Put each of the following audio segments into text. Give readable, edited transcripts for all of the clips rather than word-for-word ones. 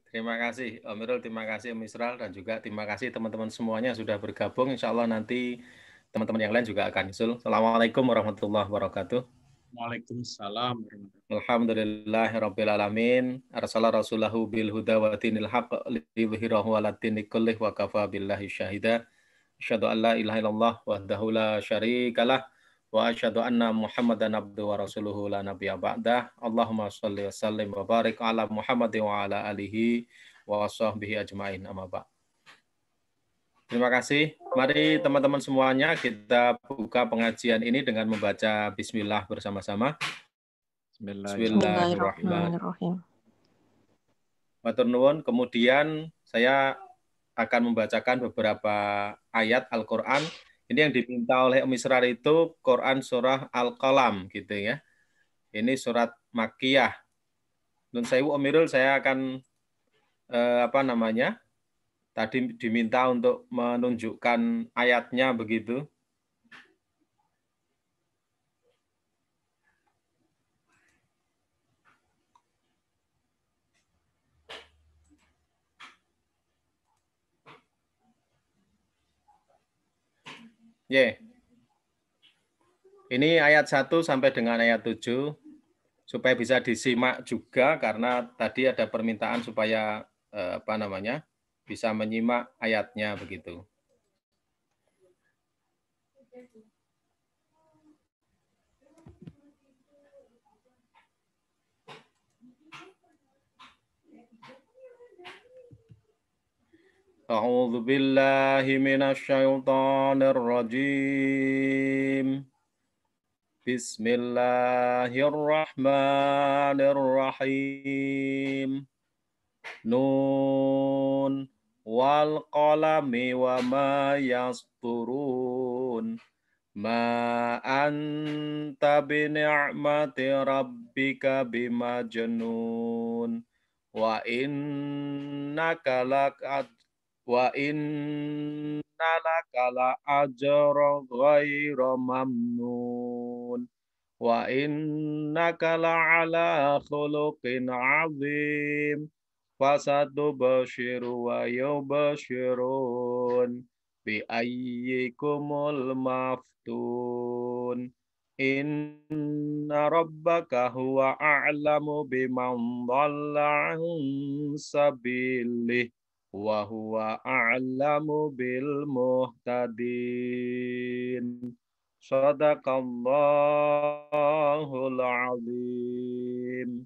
Terima kasih Om Irul, terima kasih Om Isral, dan juga terima kasih teman-teman semuanya sudah bergabung. Insya Allah nanti teman-teman yang lain juga akan nyusul. Assalamualaikum warahmatullahi wabarakatuh. Waalaikumsalam. Alhamdulillahirrabbilalamin. Arsala rasulahu bil huda wa dinil haq liyudhhirahu ala dini kullih wa kafa billahi syahida. Asyhadu an la ilaha illallah wahdahu la syarikalah wa asyhadu anna Muhammadan abduhu wa rasuluhu la nabiyya ba'dah. Allahumma shalli wa sallim wa barik ala Muhammadin wa ala alihi wa sahbihi ajmain. Amma ba'd. Terima kasih. Mari teman-teman semuanya kita buka pengajian ini dengan membaca bismillah bersama-sama. Bismillahirrahmanirrahim. Matur nuwun. Kemudian saya akan membacakan beberapa ayat Al-Quran. Ini yang diminta oleh Om Israr itu Quran surah Al-Qalam gitu ya. Ini surat Makkiyah. Nun sewu Om Irul, saya akan tadi diminta untuk menunjukkan ayatnya begitu. Ini ayat 1 sampai dengan ayat 7 supaya bisa disimak juga karena tadi ada permintaan supaya bisa menyimak ayatnya begitu. A'udzu billahi minasyaitonir rajim. Bismillahirrahmanirrahim. Nun wal qalami wa ma yasturun. Ma anta bi ni'mati rabbika bimajnun. Wa innaka la ajra ghairu mamnun. Wa innaka la ala khuluqin azim. Fasadubashiru wa yubashirun. Bi ayyikumul maftun. Inna rabbaka huwa a'lamu biman dhalla an sabilih. Wa huwa a'lamu bil muhtadin. Shadaqallahul azim.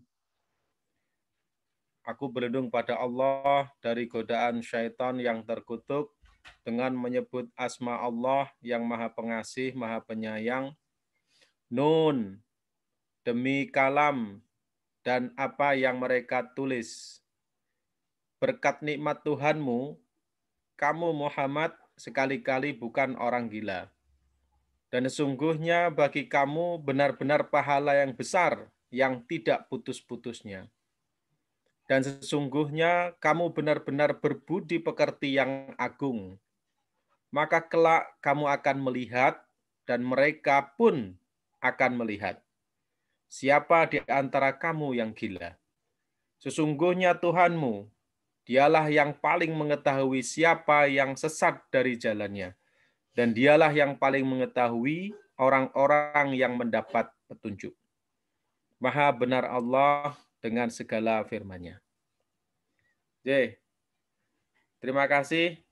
Aku berlindung pada Allah dari godaan syaitan yang terkutuk dengan menyebut asma Allah yang Maha Pengasih, Maha Penyayang. Nun, demi kalam dan apa yang mereka tulis. Berkat nikmat Tuhanmu, kamu Muhammad sekali-kali bukan orang gila. Dan sesungguhnya bagi kamu benar-benar pahala yang besar yang tidak putus-putusnya. Dan sesungguhnya kamu benar-benar berbudi pekerti yang agung. Maka kelak kamu akan melihat dan mereka pun akan melihat. Siapa di antara kamu yang gila? Sesungguhnya Tuhanmu, dialah yang paling mengetahui siapa yang sesat dari jalannya. Dan dialah yang paling mengetahui orang-orang yang mendapat petunjuk. Maha benar Allah dengan segala firman-Nya. Terima kasih.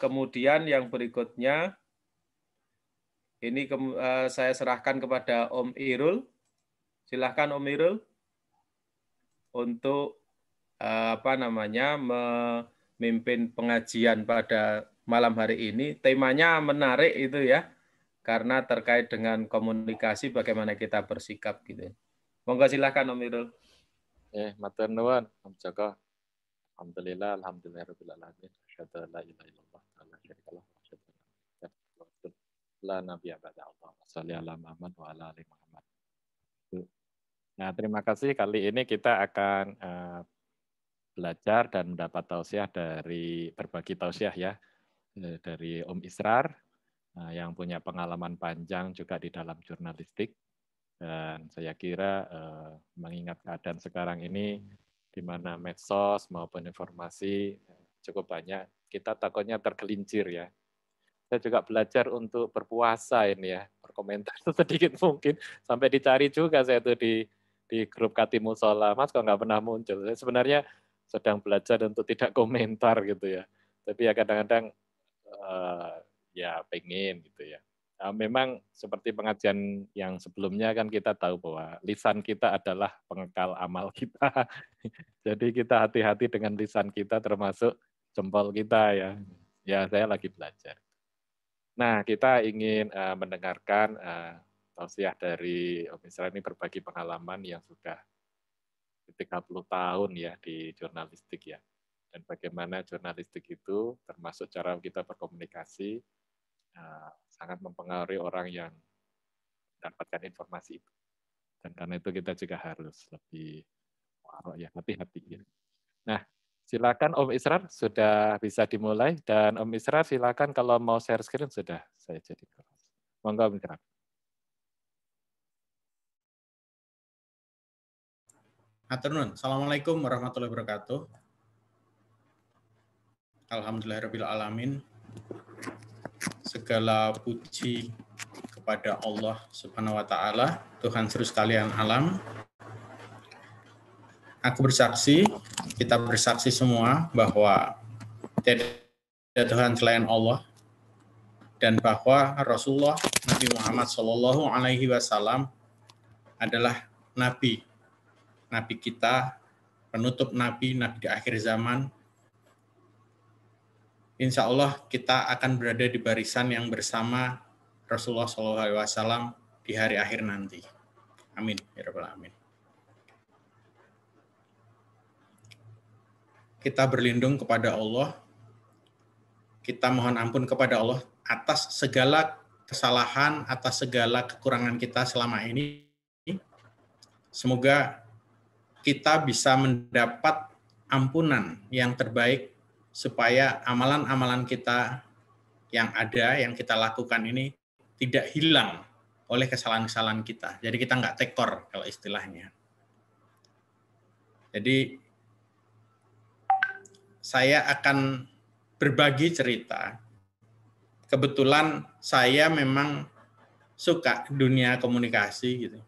Kemudian yang berikutnya, ini saya serahkan kepada Om Irul. Silahkan Om Irul untuk memimpin pengajian pada malam hari ini. Temanya menarik itu ya, karena terkait dengan komunikasi bagaimana kita bersikap gitu. Monggo silahkan Om Irul. Matur nuwun Om Joko. Alhamdulillah, alhamdulillahirabbil alamin. Asyhadu an la ilaha illallah wa la syarikalah wa asyhadu anna Muhammadan la nabiyya ba'da Allah. Shalli ala Muhammad wa ala ali Muhammad. Nah, terima kasih. Kali ini kita akan belajar dan mendapat tausiah dari berbagi tausiah ya dari Om Israr yang punya pengalaman panjang juga di dalam jurnalistik, dan saya kira mengingat keadaan sekarang ini di mana medsos maupun informasi cukup banyak. Kita takutnya tergelincir ya. Saya juga belajar untuk berpuasa ini ya, berkomentar sedikit mungkin, sampai dicari juga saya tuh di grup Katimul Sholah, Mas kok nggak pernah muncul. Saya sebenarnya sedang belajar untuk tidak komentar gitu ya. Tapi ya kadang-kadang ya pengen gitu ya. Nah, memang seperti pengajian yang sebelumnya kan kita tahu bahwa lisan kita adalah pengekal amal kita. Jadi kita hati-hati dengan lisan kita termasuk jempol kita ya. Ya saya lagi belajar. Nah, kita ingin mendengarkan tausiah dari Om Isra ini berbagi pengalaman yang sudah 30 tahun ya di jurnalistik ya. Dan bagaimana jurnalistik itu termasuk cara kita berkomunikasi sangat mempengaruhi orang yang mendapatkan informasi itu. Dan karena itu kita juga harus lebih hati-hati. Ya. Nah, silakan Om Israr sudah bisa dimulai, dan Om Israr silakan kalau mau share screen sudah saya jadikan. Monggo Om Israr. Aturun. Assalamualaikum warahmatullahi wabarakatuh. Alhamdulillahirabbil alamin. Segala puji kepada Allah Subhanahu wa taala, Tuhan seluruh sekalian alam. Aku bersaksi, kita bersaksi semua bahwa tidak ada Tuhan selain Allah, dan bahwa Rasulullah Nabi Muhammad SAW adalah Nabi kita, penutup Nabi di akhir zaman. Insya Allah kita akan berada di barisan yang bersama Rasulullah SAW di hari akhir nanti. Amin. Ya Rabbal Alamin. Kita berlindung kepada Allah, kita mohon ampun kepada Allah atas segala kesalahan, atas segala kekurangan kita selama ini. Semoga kita bisa mendapat ampunan yang terbaik supaya amalan-amalan kita yang ada, yang kita lakukan ini tidak hilang oleh kesalahan-kesalahan kita. Jadi kita nggak tekor kalau istilahnya. Jadi saya akan berbagi cerita. Kebetulan saya memang suka dunia komunikasi gitu.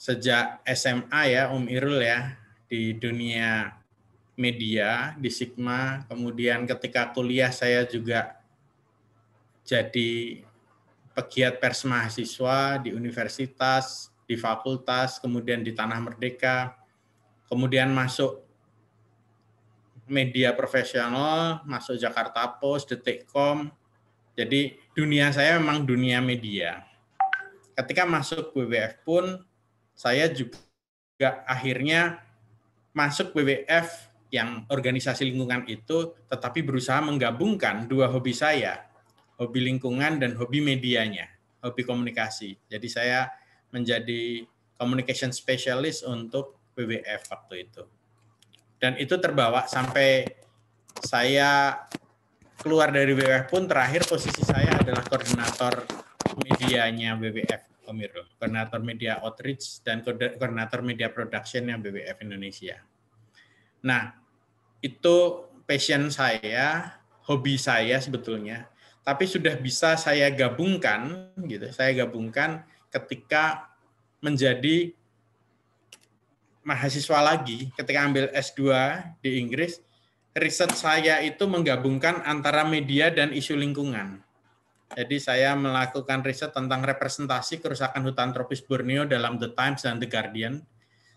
Sejak SMA ya, Om Irul ya, di dunia media, di Sigma. Kemudian ketika kuliah saya juga jadi pegiat pers mahasiswa di universitas, di fakultas, kemudian di Tanah Merdeka. Kemudian masuk media profesional, masuk Jakarta Post, Detikcom. Jadi dunia saya memang dunia media. Ketika masuk WWF pun, saya juga akhirnya masuk WWF yang organisasi lingkungan itu, tetapi berusaha menggabungkan dua hobi saya, hobi lingkungan dan hobi medianya, hobi komunikasi. Jadi saya menjadi communication specialist untuk WWF waktu itu. Dan itu terbawa sampai saya keluar dari WWF pun, terakhir posisi saya adalah koordinator medianya WWF, Om Irul. Koordinator media outreach dan koordinator media production-nya WWF Indonesia. Nah, itu passion saya, hobi saya sebetulnya, tapi sudah bisa saya gabungkan gitu. Saya gabungkan ketika menjadi mahasiswa lagi, ketika ambil S2 di Inggris, riset saya itu menggabungkan antara media dan isu lingkungan. Jadi saya melakukan riset tentang representasi kerusakan hutan tropis Borneo dalam The Times dan The Guardian,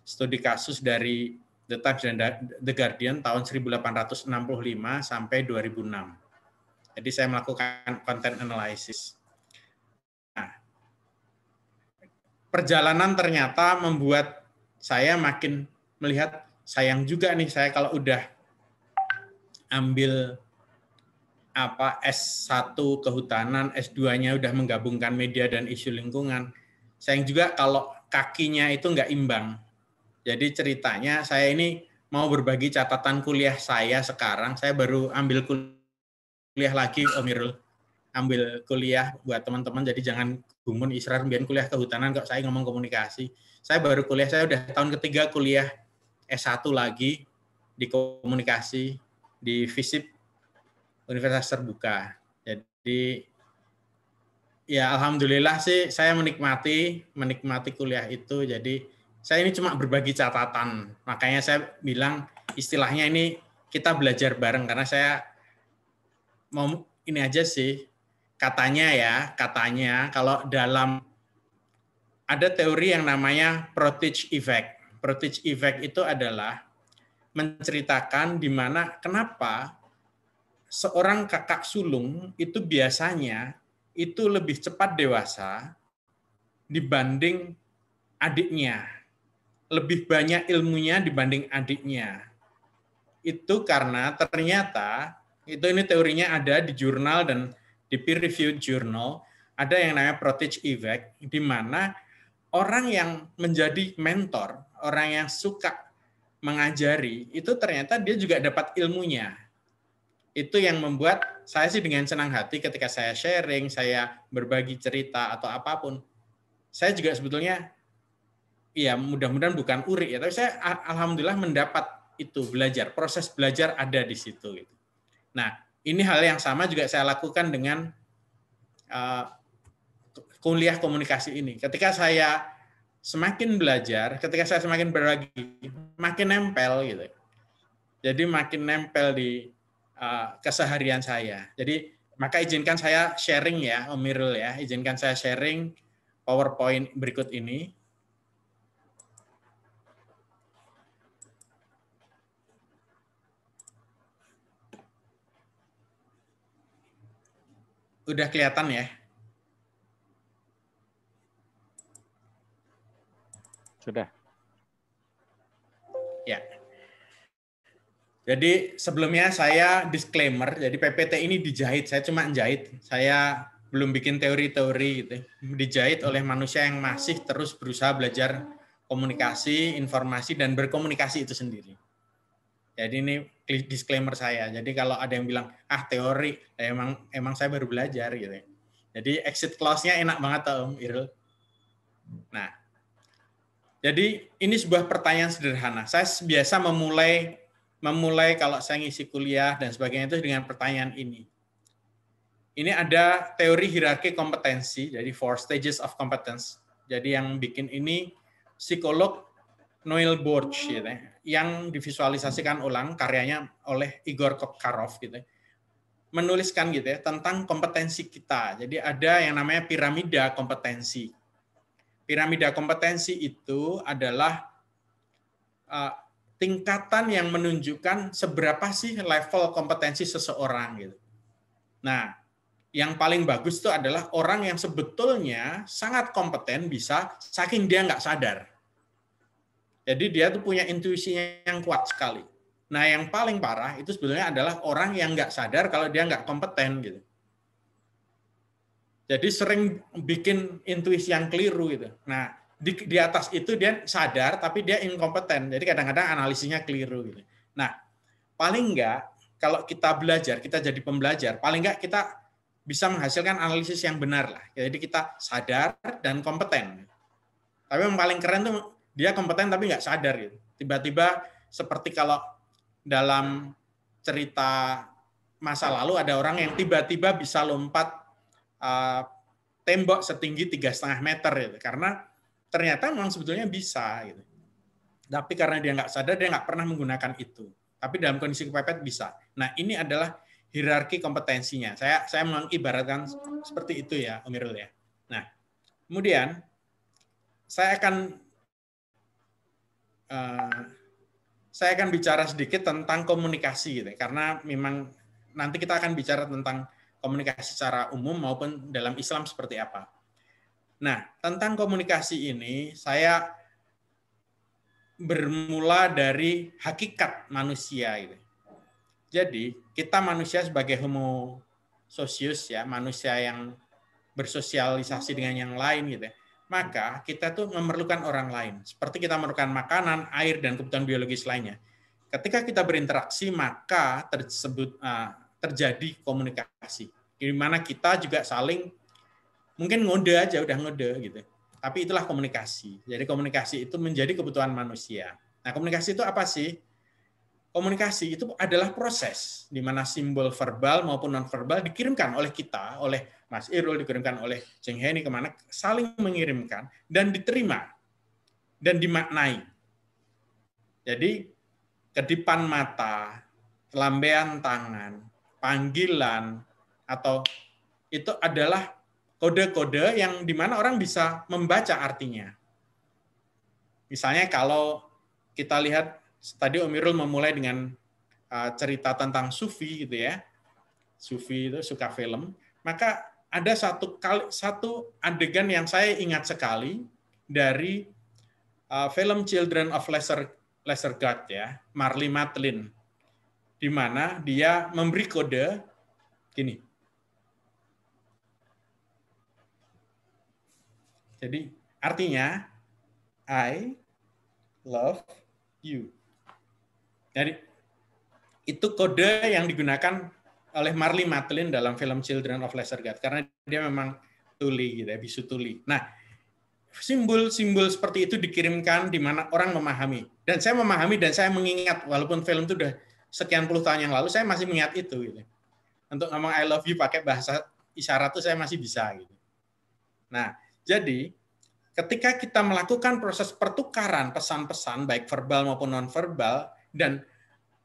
studi kasus dari The Times dan The Guardian tahun 1865 sampai 2006. Jadi saya melakukan content analysis. Nah, perjalanan ternyata membuat saya makin melihat sayang juga nih, saya kalau udah ambil S1 kehutanan, S2-nya udah menggabungkan media dan isu lingkungan. Sayang juga kalau kakinya itu nggak imbang. Jadi ceritanya saya ini mau berbagi catatan kuliah saya sekarang. Saya baru ambil kuliah lagi, Om Irul. Ambil kuliah buat teman-teman, jadi jangan gumun Israr biar kuliah kehutanan kok saya ngomong komunikasi. Saya baru kuliah, saya udah tahun ketiga kuliah S1 lagi di komunikasi di FISIP Universitas Terbuka. Jadi ya alhamdulillah sih saya menikmati kuliah itu. Jadi saya ini cuma berbagi catatan. Makanya saya bilang istilahnya ini kita belajar bareng, karena saya mau ini aja sih, katanya kalau dalam ada teori yang namanya Protege Effect. Protege Effect itu adalah menceritakan di mana kenapa seorang kakak sulung itu biasanya itu lebih cepat dewasa dibanding adiknya. Lebih banyak ilmunya dibanding adiknya. Itu karena ternyata, ini teorinya ada di jurnal dan di peer-reviewed journal, ada yang namanya Protege Effect, di mana orang yang menjadi mentor, orang yang suka mengajari, itu ternyata dia juga dapat ilmunya. Itu yang membuat saya sih dengan senang hati ketika saya sharing, saya berbagi cerita atau apapun. Saya juga sebetulnya, ya mudah-mudahan bukan uri ya, tapi saya alhamdulillah mendapat itu, belajar. Proses belajar ada di situ. Gitu. Nah, ini hal yang sama juga saya lakukan dengan kuliah komunikasi ini. Ketika saya semakin belajar, ketika saya semakin berbagi, makin nempel gitu. Jadi makin nempel di keseharian saya. Jadi maka izinkan saya sharing ya, Om Mirul ya, izinkan saya sharing PowerPoint berikut ini. Udah kelihatan ya? Sudah. Ya. Jadi sebelumnya saya disclaimer, jadi PPT ini dijahit, saya cuma jahit. Saya belum bikin teori-teori gitu. Dijahit oleh manusia yang masih terus berusaha belajar komunikasi, informasi, dan berkomunikasi itu sendiri. Jadi ini disclaimer saya. Jadi kalau ada yang bilang, teori, emang saya baru belajar gitu. Jadi exit clause-nya enak banget Om Irul. Nah, jadi ini sebuah pertanyaan sederhana. Saya biasa memulai kalau saya ngisi kuliah dan sebagainya itu dengan pertanyaan ini. Ini ada teori hierarki kompetensi, jadi 4 stages of competence. Jadi yang bikin ini psikolog Noel Borch, gitu, yang divisualisasikan ulang karyanya oleh Igor Kokarov, gitu, menuliskan gitu ya tentang kompetensi kita. Jadi ada yang namanya piramida kompetensi. Piramida kompetensi itu adalah tingkatan yang menunjukkan seberapa sih level kompetensi seseorang gitu. Nah, yang paling bagus itu adalah orang yang sebetulnya sangat kompeten bisa saking dia nggak sadar. Jadi dia tuh punya intuisinya yang kuat sekali. Nah, yang paling parah itu sebetulnya adalah orang yang nggak sadar kalau dia nggak kompeten gitu. Jadi sering bikin intuisi yang keliru gitu. Nah, di atas itu dia sadar tapi dia inkompeten. Jadi kadang-kadang analisisnya keliru gitu. Nah, paling enggak kalau kita belajar, kita jadi pembelajar, paling enggak kita bisa menghasilkan analisis yang benar lah. Jadi kita sadar dan kompeten. Tapi yang paling keren tuh dia kompeten tapi nggak sadar gitu. Tiba-tiba seperti kalau dalam cerita masa lalu ada orang yang tiba-tiba bisa lompat tembok setinggi 3,5 meter gitu. Karena ternyata memang sebetulnya bisa gitu. Tapi karena dia nggak sadar, dia nggak pernah menggunakan itu. Tapi dalam kondisi kepepet bisa. Nah, ini adalah hierarki kompetensinya. Saya mengibaratkan seperti itu ya, Om Irul ya. Nah, kemudian saya akan bicara sedikit tentang komunikasi gitu. Karena memang nanti kita akan bicara tentang komunikasi secara umum maupun dalam Islam seperti apa. Nah, tentang komunikasi ini saya bermula dari hakikat manusia gitu. Jadi, kita manusia sebagai homo socius ya, manusia yang bersosialisasi dengan yang lain gitu. Maka kita tuh memerlukan orang lain. Seperti kita memerlukan makanan, air dan kebutuhan biologis lainnya. Ketika kita berinteraksi, maka terjadi komunikasi. Di mana kita juga saling mungkin ngode aja, udah ngode gitu. Tapi itulah komunikasi. Jadi komunikasi itu menjadi kebutuhan manusia. Nah, komunikasi itu apa sih? Komunikasi itu adalah proses di mana simbol verbal maupun nonverbal dikirimkan oleh kita, oleh Mas Irul, dikirimkan oleh Ceng Heni kemana, saling mengirimkan dan diterima dan dimaknai. Jadi kedipan mata, lambaian tangan, panggilan, atau itu adalah kode-kode yang di mana orang bisa membaca artinya. Misalnya kalau kita lihat tadi Om Irul memulai dengan cerita tentang Sufi gitu ya. Sufi itu suka film. Maka ada satu adegan yang saya ingat sekali dari film Children of Lesser God ya, Marley Matlin, di mana dia memberi kode gini. Jadi artinya I love you. Jadi itu kode yang digunakan oleh Marley Matlin dalam film Children of Lesser God karena dia memang tuli gitu ya, bisu tuli. Nah, simbol-simbol seperti itu dikirimkan di mana orang memahami. Dan saya memahami dan saya mengingat walaupun film itu udah sekian puluh tahun yang lalu saya masih mengingat itu gitu. Untuk ngomong I love you pakai bahasa isyarat itu saya masih bisa gitu. Nah, jadi ketika kita melakukan proses pertukaran pesan-pesan baik verbal maupun nonverbal dan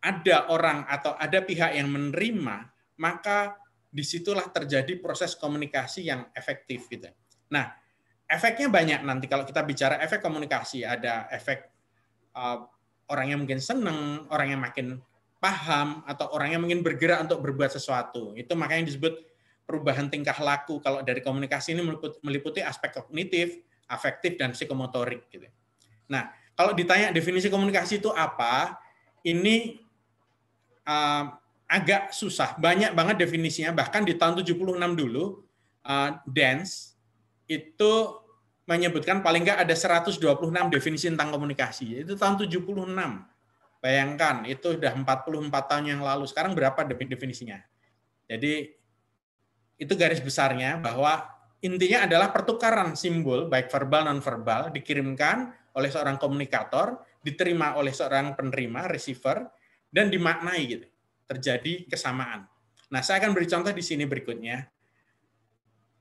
ada orang atau ada pihak yang menerima, maka disitulah terjadi proses komunikasi yang efektif gitu. Nah, efeknya banyak nanti kalau kita bicara efek komunikasi, ada efek orang yang mungkin senang, orang yang makin paham, atau orang yang mungkin bergerak untuk berbuat sesuatu. Itu makanya disebut perubahan tingkah laku. Kalau dari komunikasi ini meliputi aspek kognitif, afektif, dan psikomotorik. Gitu. Nah, kalau ditanya definisi komunikasi itu apa, ini agak susah. Banyak banget definisinya. Bahkan di tahun 76 dulu, Dance itu menyebutkan paling nggak ada 126 definisi tentang komunikasi. Itu tahun 76. Bayangkan, itu udah 44 tahun yang lalu. Sekarang berapa definisinya? Jadi, itu garis besarnya bahwa intinya adalah pertukaran simbol, baik verbal, non-verbal, dikirimkan oleh seorang komunikator, diterima oleh seorang penerima, receiver, dan dimaknai gitu. Terjadi kesamaan. Nah, saya akan beri contoh di sini berikutnya.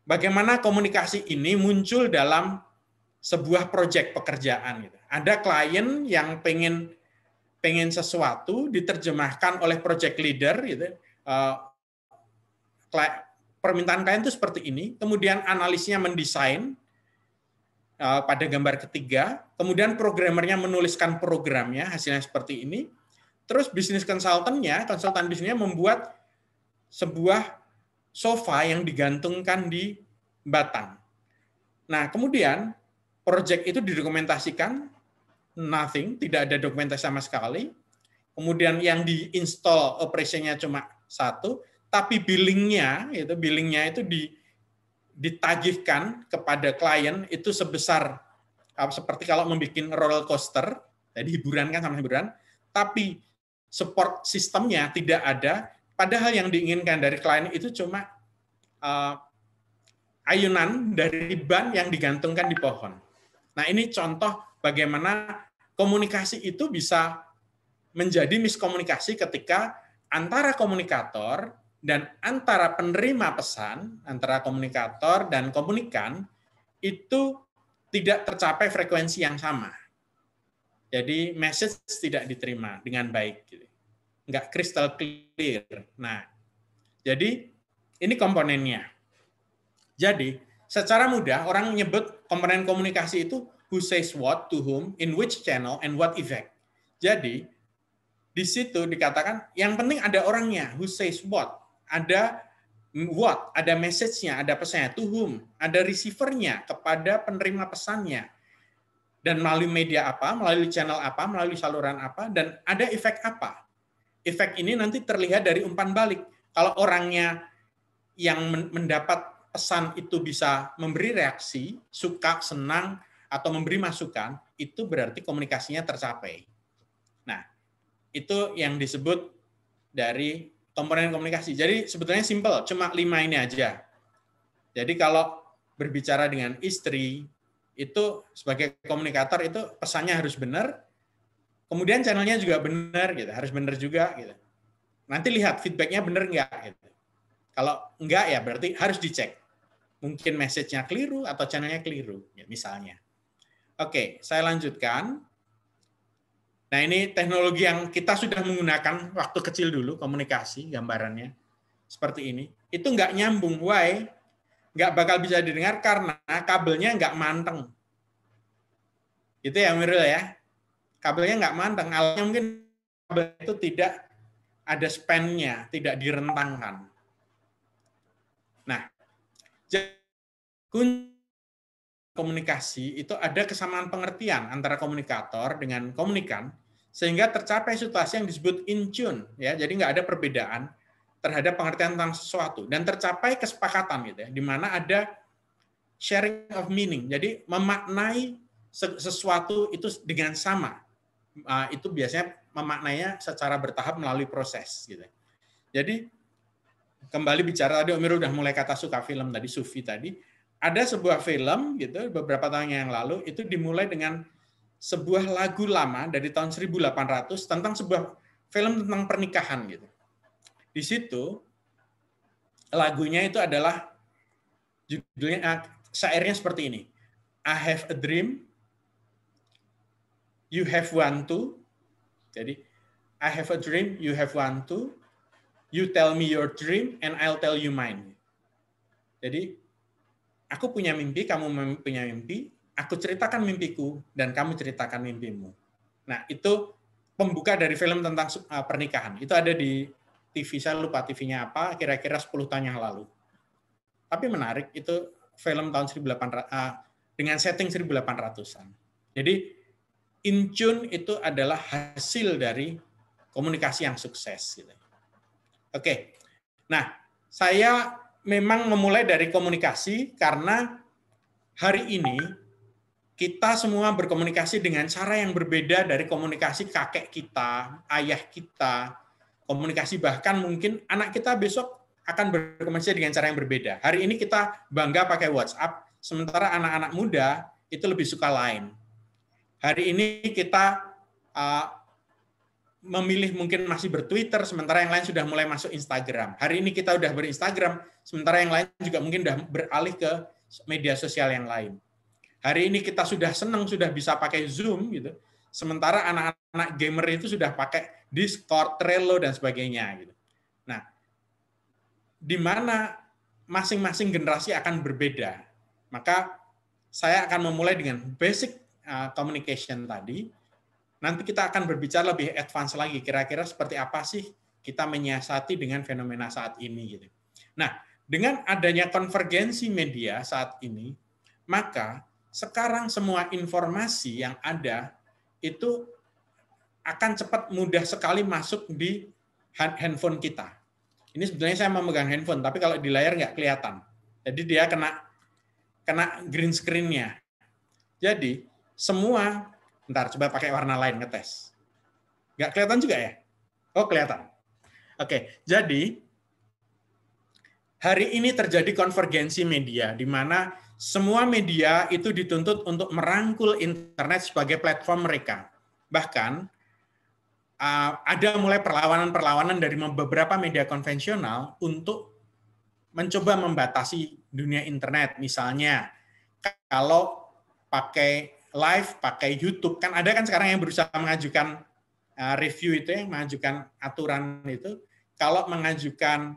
Bagaimana komunikasi ini muncul dalam sebuah proyek pekerjaan gitu. Ada klien yang pengen sesuatu diterjemahkan oleh project leader gitu. Permintaan klien itu seperti ini, kemudian analisnya mendesain pada gambar ketiga, kemudian programmernya menuliskan programnya, hasilnya seperti ini, terus bisnis konsultan bisnisnya membuat sebuah sofa yang digantungkan di batang. Nah, kemudian proyek itu didokumentasikan, nothing, tidak ada dokumentasi sama sekali, kemudian yang diinstal operasinya cuma satu, tapi billingnya itu ditagihkan kepada klien itu sebesar seperti kalau membuat roller coaster, jadi hiburan kan sama hiburan, tapi support sistemnya tidak ada, padahal yang diinginkan dari klien itu cuma ayunan dari ban yang digantungkan di pohon. Nah, ini contoh bagaimana komunikasi itu bisa menjadi miskomunikasi ketika antara komunikator dan antara penerima pesan, antara komunikator dan komunikan, itu tidak tercapai frekuensi yang sama. Jadi message tidak diterima dengan baik. Nggak crystal clear. Nah, jadi ini komponennya. Jadi, secara mudah orang menyebut komponen komunikasi itu who says what, to whom, in which channel, and what effect. Jadi, di situ dikatakan yang penting ada orangnya, who says what. Ada what, ada message-nya, ada pesannya, to whom, ada receiver-nya kepada penerima pesannya. Dan melalui media apa, melalui channel apa, melalui saluran apa, dan ada efek apa. Efek ini nanti terlihat dari umpan balik. Kalau orangnya yang mendapat pesan itu bisa memberi reaksi, suka, senang, atau memberi masukan, itu berarti komunikasinya tercapai. Nah, itu yang disebut dari komponen komunikasi. Jadi sebetulnya simple, cuma 5 ini aja. Jadi kalau berbicara dengan istri, itu sebagai komunikator itu pesannya harus benar, Kemudian channelnya juga benar gitu, harus benar juga gitu. Nanti lihat feedbacknya benar nggak gitu. Kalau enggak ya berarti harus dicek. Mungkin message-nya keliru atau channelnya keliru ya, misalnya. Oke, saya lanjutkan. Nah, ini teknologi yang kita sudah menggunakan waktu kecil dulu, komunikasi, gambarannya. Seperti ini. Itu nggak nyambung. Why? Nggak bakal bisa didengar karena kabelnya nggak manteng. Itu ya, Mirul ya. Kabelnya nggak manteng. Alatnya mungkin kabel itu tidak ada span-nya, tidak direntangkan. Nah, kunci komunikasi itu ada kesamaan pengertian antara komunikator dengan komunikan sehingga tercapai situasi yang disebut in tune ya, jadi nggak ada perbedaan terhadap pengertian tentang sesuatu dan tercapai kesepakatan gitu ya, di mana ada sharing of meaning, jadi memaknai sesuatu itu dengan sama. Itu biasanya memaknainya secara bertahap melalui proses gitu. Jadi kembali bicara tadi, Om Irul udah mulai kata suka film tadi, Sufi tadi. Ada sebuah film gitu beberapa tahun yang lalu itu dimulai dengan sebuah lagu lama dari tahun 1800 tentang sebuah film tentang pernikahan gitu. Di situ lagunya itu adalah judulnya syairnya seperti ini. I have a dream, you have one too. Jadi I have a dream, you have one too. You tell me your dream and I'll tell you mine. Jadi aku punya mimpi, kamu punya mimpi, aku ceritakan mimpiku, dan kamu ceritakan mimpimu. Nah, itu pembuka dari film tentang pernikahan. Itu ada di TV, saya lupa TV-nya apa, kira-kira 10 tahun yang lalu. Tapi menarik, itu film tahun 1800, dengan setting 1800-an. Jadi, in tune itu adalah hasil dari komunikasi yang sukses. Oke, nah, saya memang memulai dari komunikasi karena hari ini kita semua berkomunikasi dengan cara yang berbeda dari komunikasi kakek kita, ayah kita, komunikasi bahkan mungkin anak kita besok akan berkomunikasi dengan cara yang berbeda. Hari ini kita bangga pakai WhatsApp, sementara anak-anak muda itu lebih suka Line. Hari ini kita memilih mungkin masih berTwitter, sementara yang lain sudah mulai masuk Instagram. Hari ini kita udah berinstagram, sementara yang lain juga mungkin udah beralih ke media sosial yang lain. Hari ini kita sudah senang, sudah bisa pakai Zoom, gitu. Sementara anak-anak gamer itu sudah pakai Discord, Trello, dan sebagainya. Gitu. Nah, di mana masing-masing generasi akan berbeda. Maka saya akan memulai dengan basic communication tadi. Nanti kita akan berbicara lebih advance lagi, kira-kira seperti apa sih kita menyiasati dengan fenomena saat ini. Gitu. Nah, dengan adanya konvergensi media saat ini, maka sekarang semua informasi yang ada itu akan cepat mudah sekali masuk di handphone kita. Ini sebetulnya saya memegang handphone, tapi kalau di layar nggak kelihatan. Jadi dia kena green screen-nya. Jadi semua Bentar, coba pakai warna lain ngetes. Nggak kelihatan juga ya? Oh, kelihatan. Oke, jadi hari ini terjadi konvergensi media, di mana semua media itu dituntut untuk merangkul internet sebagai platform mereka. Bahkan ada mulai perlawanan-perlawanan dari beberapa media konvensional untuk mencoba membatasi dunia internet. Misalnya, kalau pakai live, pakai YouTube, kan ada kan sekarang yang berusaha mengajukan review itu, yang mengajukan aturan itu, kalau mengajukan,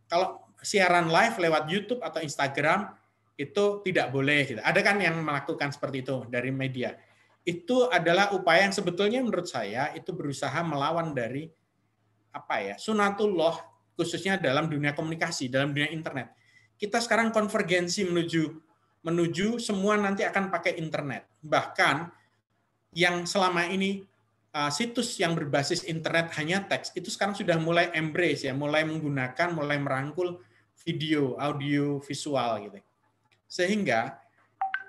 kalau siaran live lewat YouTube atau Instagram, itu tidak boleh. Gitu. Ada kan yang melakukan seperti itu dari media. Itu adalah upaya yang sebetulnya menurut saya itu berusaha melawan dari sunatullah, khususnya dalam dunia komunikasi, dalam dunia internet. Kita sekarang konvergensi menuju semua nanti akan pakai internet. Bahkan yang selama ini situs yang berbasis internet hanya teks, itu sekarang sudah mulai embrace ya, mulai menggunakan, mulai merangkul video, audio, visual gitu. Sehingga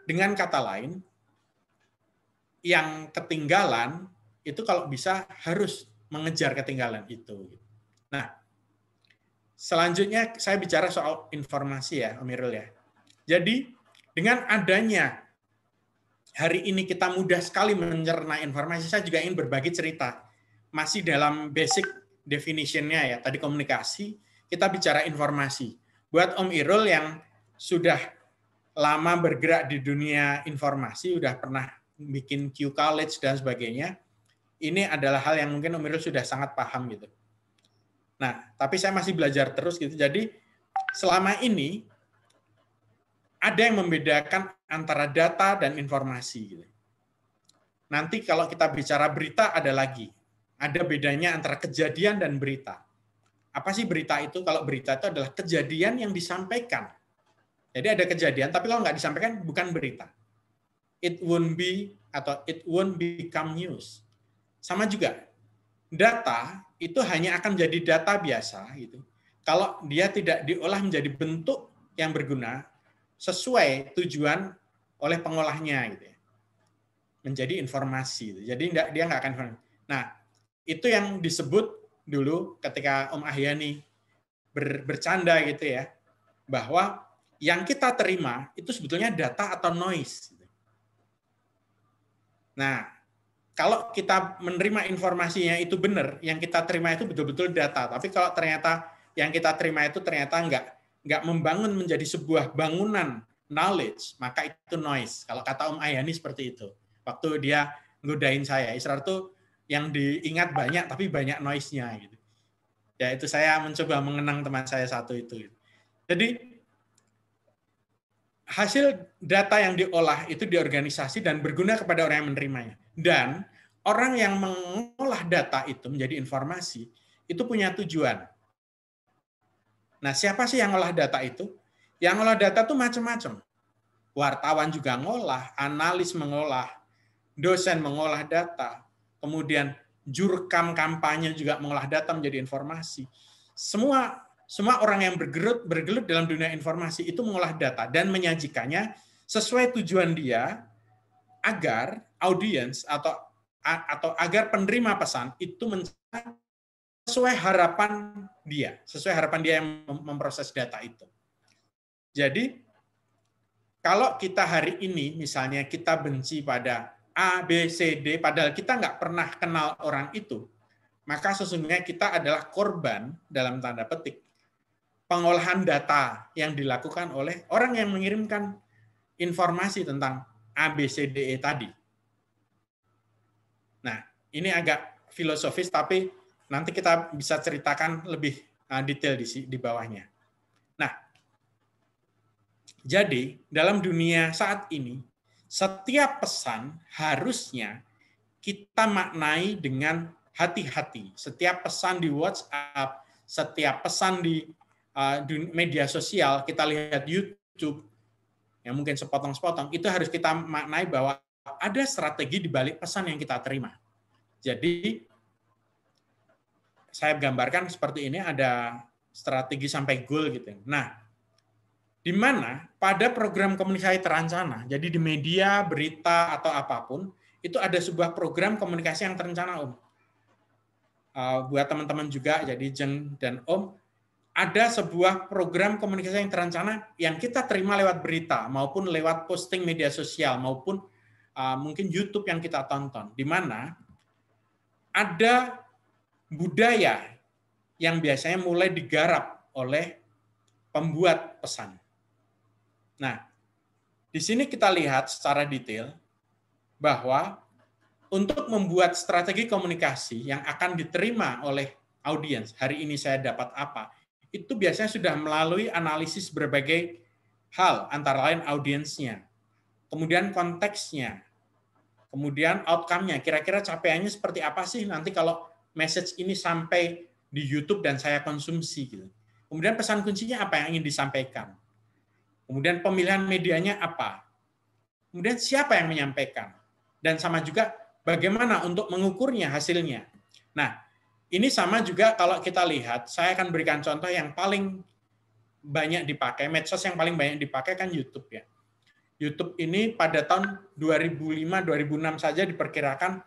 dengan kata lain, yang ketinggalan itu kalau bisa harus mengejar ketinggalan itu. Nah, selanjutnya saya bicara soal informasi ya, Om Irul ya. Jadi dengan adanya hari ini kita mudah sekali mencerna informasi, saya juga ingin berbagi cerita. Masih dalam basic definition-nya ya, tadi komunikasi, kita bicara informasi. Buat Om Irul yang sudah lama bergerak di dunia informasi, udah pernah bikin Q College dan sebagainya, ini adalah hal yang mungkin Om Irul sudah sangat paham gitu. Nah, tapi saya masih belajar terus gitu. Jadi selama ini ada yang membedakan antara data dan informasi gitu. Nanti kalau kita bicara berita ada lagi. Ada bedanya antara kejadian dan berita. Apa sih berita itu? Kalau berita itu adalah kejadian yang disampaikan. Jadi ada kejadian, tapi kalau nggak disampaikan bukan berita. It won't be atau it won't become news. Sama juga, data itu hanya akan jadi data biasa gitu. Kalau dia tidak diolah menjadi bentuk yang berguna sesuai tujuan oleh pengolahnya gitu ya. Menjadi informasi. Jadi dia nggak akan. Nah, itu yang disebut dulu ketika Om Ahyani bercanda gitu ya, bahwa yang kita terima itu sebetulnya data atau noise. Nah, kalau kita menerima informasinya itu benar, yang kita terima itu betul-betul data. Tapi kalau ternyata yang kita terima itu ternyata nggak membangun menjadi sebuah bangunan knowledge, maka itu noise. Kalau kata Om Ahyani seperti itu. Waktu dia ngodain saya, Israr tuh yang diingat banyak tapi banyak noise-nya gitu. Ya itu saya mencoba mengenang teman saya satu itu. Jadi hasil data yang diolah itu di organisasi dan berguna kepada orang yang menerimanya. Dan orang yang mengolah data itu menjadi informasi, itu punya tujuan. Nah, siapa sih yang ngolah data itu? Yang ngolah data itu macam-macam. Wartawan juga ngolah, analis mengolah, dosen mengolah data, kemudian jurkam kampanye juga mengolah data menjadi informasi. Semua orang yang bergelut dalam dunia informasi itu mengolah data dan menyajikannya sesuai tujuan dia agar audiens atau agar penerima pesan itu sesuai harapan dia yang memproses data itu. Jadi kalau kita hari ini misalnya kita benci pada A, B, C, D, padahal kita nggak pernah kenal orang itu, maka sesungguhnya kita adalah korban dalam tanda petik pengolahan data yang dilakukan oleh orang yang mengirimkan informasi tentang A, B, C, D, E tadi. Nah, ini agak filosofis, tapi nanti kita bisa ceritakan lebih detail di bawahnya. Nah, jadi dalam dunia saat ini, setiap pesan harusnya kita maknai dengan hati-hati. Setiap pesan di WhatsApp, setiap pesan di media sosial, kita lihat YouTube, yang mungkin sepotong-sepotong, itu harus kita maknai bahwa ada strategi di balik pesan yang kita terima. Jadi, saya gambarkan seperti ini, ada strategi sampai goal gitu. Nah, di mana pada program komunikasi terencana, jadi di media, berita, atau apapun, itu ada sebuah program komunikasi yang terencana, Om. Buat teman-teman juga, jadi Jeng dan Om, ada sebuah program komunikasi yang terencana yang kita terima lewat berita, maupun lewat posting media sosial, maupun mungkin YouTube yang kita tonton, di mana ada budaya yang biasanya mulai digarap oleh pembuat pesan. Nah, di sini kita lihat secara detail bahwa untuk membuat strategi komunikasi yang akan diterima oleh audiens, hari ini saya dapat apa, itu biasanya sudah melalui analisis berbagai hal, antara lain audiensnya, kemudian konteksnya, kemudian outcome-nya, kira-kira capaiannya seperti apa sih nanti kalau message ini sampai di YouTube dan saya konsumsi gitu. Kemudian pesan kuncinya apa yang ingin disampaikan. Kemudian pemilihan medianya apa. Kemudian siapa yang menyampaikan. Dan sama juga bagaimana untuk mengukurnya hasilnya. Nah, ini sama juga kalau kita lihat, saya akan berikan contoh yang paling banyak dipakai, medsos yang paling banyak dipakai kan YouTube ya. YouTube ini pada tahun 2005-2006 saja diperkirakan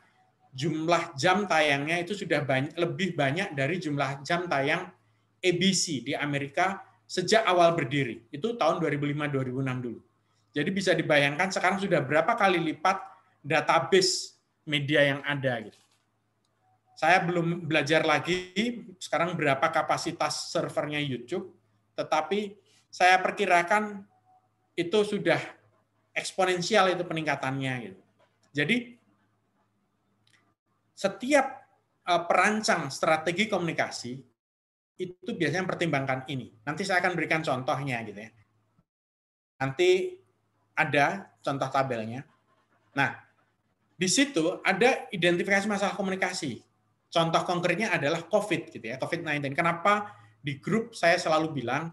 jumlah jam tayangnya itu sudah lebih banyak dari jumlah jam tayang ABC di Amerika sejak awal berdiri. Itu tahun 2005-2006 dulu. Jadi bisa dibayangkan sekarang sudah berapa kali lipat database media yang ada gitu. Saya belum belajar lagi sekarang berapa kapasitas servernya YouTube, tetapi saya perkirakan itu sudah eksponensial itu peningkatannya gitu. Jadi setiap perancang strategi komunikasi itu biasanya mempertimbangkan ini. Nanti saya akan berikan contohnya gitu ya. Nanti ada contoh tabelnya. Nah, di situ ada identifikasi masalah komunikasi. Contoh konkretnya adalah COVID gitu ya, COVID-19. Kenapa di grup saya selalu bilang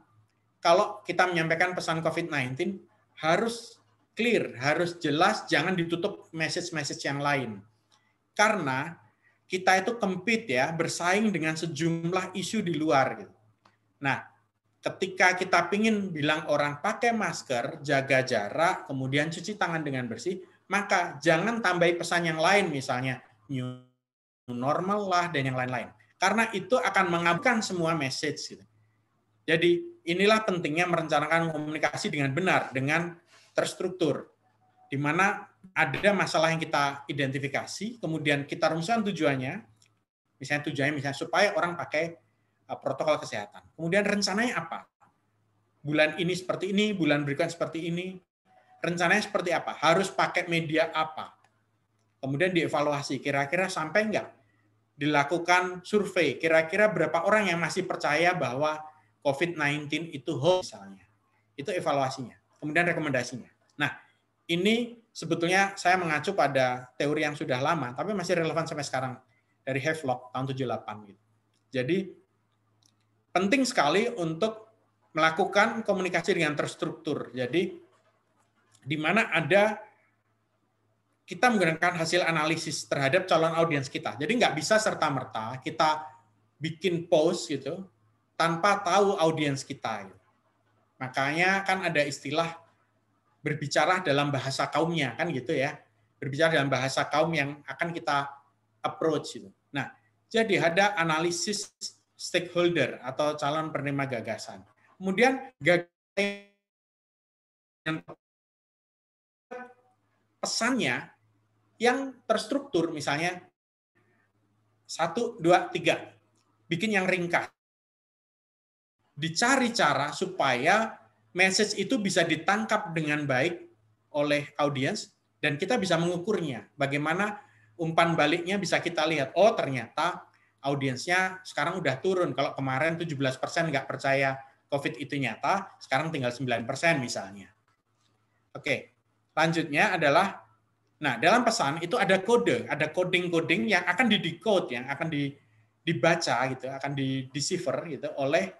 kalau kita menyampaikan pesan COVID-19 harus clear, harus jelas, jangan ditutup message-message yang lain. Karena kita itu compete ya, bersaing dengan sejumlah isu di luar gitu. Nah, ketika kita ingin bilang orang pakai masker, jaga jarak, kemudian cuci tangan dengan bersih, maka jangan tambahi pesan yang lain, misalnya new normal lah dan yang lain-lain. Karena itu akan mengabaikan semua message gitu. Jadi inilah pentingnya merencanakan komunikasi dengan benar, dengan terstruktur, di mana ada masalah yang kita identifikasi, kemudian kita rumuskan tujuannya, misalnya supaya orang pakai protokol kesehatan. Kemudian rencananya apa? Bulan ini seperti ini, bulan berikutnya seperti ini. Rencananya seperti apa? Harus pakai media apa? Kemudian dievaluasi, kira-kira sampai enggak? Dilakukan survei, kira-kira berapa orang yang masih percaya bahwa COVID-19 itu hoax misalnya. Itu evaluasinya. Kemudian rekomendasinya. Nah, ini sebetulnya saya mengacu pada teori yang sudah lama, tapi masih relevan sampai sekarang. Dari Havelock tahun 78. Gitu. Jadi, penting sekali untuk melakukan komunikasi dengan terstruktur. Jadi, di mana ada kita menggunakan hasil analisis terhadap calon audiens kita. Jadi nggak bisa serta-merta kita bikin post gitu tanpa tahu audiens kita. Gitu. Makanya kan ada istilah berbicara dalam bahasa kaumnya kan gitu ya. Berbicara dalam bahasa kaum yang akan kita approach gitu. Nah, jadi ada analisis stakeholder atau calon penerima gagasan. Kemudian pesannya yang terstruktur, misalnya 1, 2, 3, bikin yang ringkas. Dicari cara supaya message itu bisa ditangkap dengan baik oleh audiens dan kita bisa mengukurnya. Bagaimana umpan baliknya bisa kita lihat, oh ternyata audiensnya sekarang udah turun. Kalau kemarin 17% nggak percaya COVID itu nyata, sekarang tinggal 9% misalnya. Oke, lanjutnya adalah, nah dalam pesan itu ada kode, ada coding-coding yang akan di-decode, yang akan dibaca gitu, akan di-decipher gitu oleh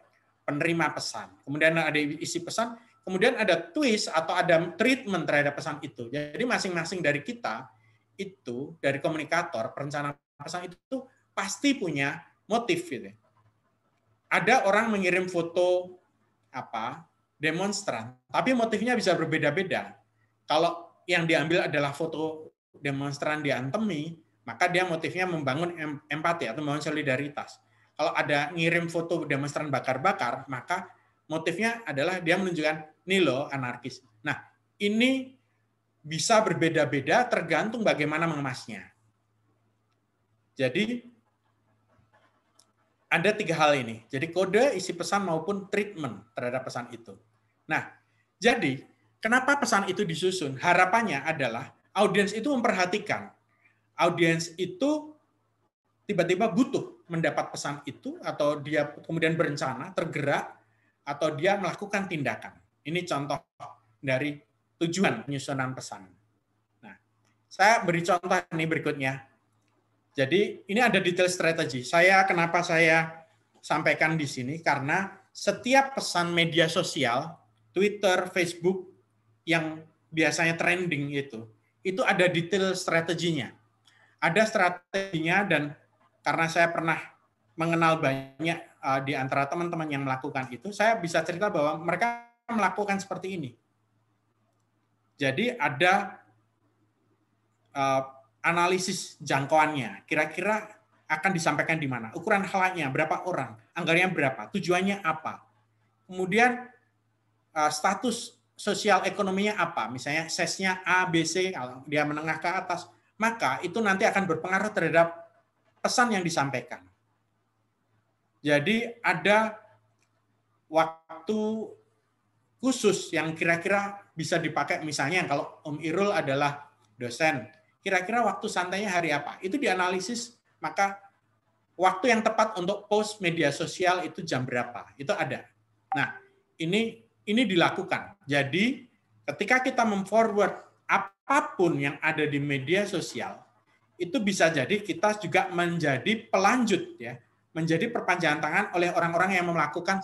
penerima pesan. Kemudian ada isi pesan, kemudian ada twist atau ada treatment terhadap pesan itu. Jadi masing-masing dari kita itu, dari komunikator, perencana pesan itu pasti punya motif gitu. Ada orang mengirim foto demonstran, tapi motifnya bisa berbeda-beda. Kalau yang diambil adalah foto demonstran diantemi, maka dia motifnya membangun empati atau membangun solidaritas. Kalau ada ngirim foto demonstran bakar-bakar, maka motifnya adalah dia menunjukkan nih loh anarkis. Nah, ini bisa berbeda-beda tergantung bagaimana mengemasnya. Jadi ada 3 hal ini. Jadi kode, isi pesan maupun treatment terhadap pesan itu. Nah, jadi kenapa pesan itu disusun? Harapannya adalah audiens itu memperhatikan. Audiens itu tiba-tiba butuh mendapat pesan itu, atau dia kemudian berencana, tergerak, atau dia melakukan tindakan. Ini contoh dari tujuan penyusunan pesan. Nah, saya beri contoh ini berikutnya. Jadi ini ada detail strategi. Kenapa saya sampaikan di sini? Karena setiap pesan media sosial, Twitter, Facebook, yang biasanya trending itu ada detail strateginya. Ada strateginya, dan karena saya pernah mengenal banyak di antara teman-teman yang melakukan itu, saya bisa cerita bahwa mereka melakukan seperti ini. Jadi ada analisis jangkauannya, kira-kira akan disampaikan di mana, ukuran halanya berapa orang, anggarannya berapa, tujuannya apa. Kemudian status sosial ekonominya apa, misalnya SES-nya A, B, C, kalau dia menengah ke atas, maka itu nanti akan berpengaruh terhadap pesan yang disampaikan. Jadi ada waktu khusus yang kira-kira bisa dipakai, misalnya kalau Om Irul adalah dosen, kira-kira waktu santainya hari apa? Itu dianalisis, maka waktu yang tepat untuk post media sosial itu jam berapa? Itu ada. Nah, ini dilakukan. Jadi, ketika kita memforward apapun yang ada di media sosial, itu bisa jadi kita juga menjadi pelanjut, ya, menjadi perpanjangan tangan oleh orang-orang yang melakukan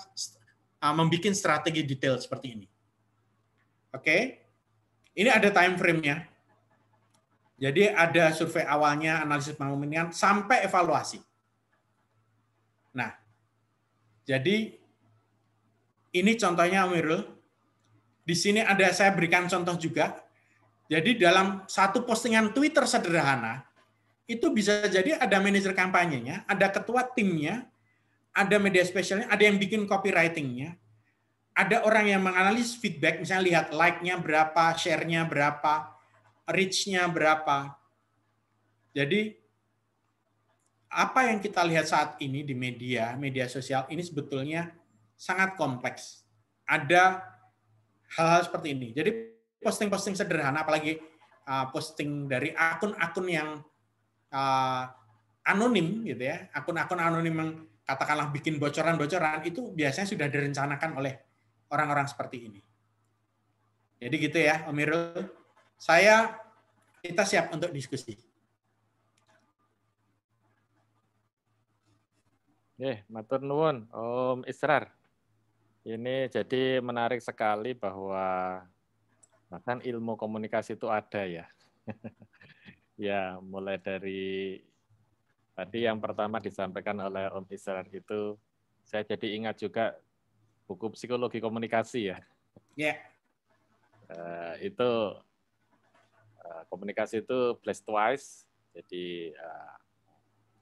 membuat strategi detail seperti ini. Oke, ini ada time frame-nya. Jadi ada survei awalnya, analisis pemilihan, sampai evaluasi. Nah, jadi ini contohnya Om Irul. Di sini ada saya berikan contoh juga. Jadi dalam satu postingan Twitter sederhana, itu bisa jadi ada manajer kampanyenya, ada ketua timnya, ada media spesialnya, ada yang bikin copywriting-nya, ada orang yang menganalisis feedback, misalnya lihat like-nya berapa, share-nya berapa, reach-nya berapa. Jadi apa yang kita lihat saat ini di media sosial ini sebetulnya sangat kompleks. Ada hal-hal seperti ini. Jadi posting-posting sederhana, apalagi posting dari akun-akun yang anonim gitu ya, akun-akun anonim yang katakanlah bikin bocoran-bocoran, itu biasanya sudah direncanakan oleh orang-orang seperti ini. Jadi gitu ya, Om Irul. Kita siap untuk diskusi. Matur nuwun Om Israr. Ini jadi menarik sekali bahwa bahkan ilmu komunikasi itu ada ya. Ya, mulai dari tadi yang pertama disampaikan oleh Om Israr itu, saya jadi ingat juga buku psikologi komunikasi ya. Ya. Itu komunikasi itu blessed twice, jadi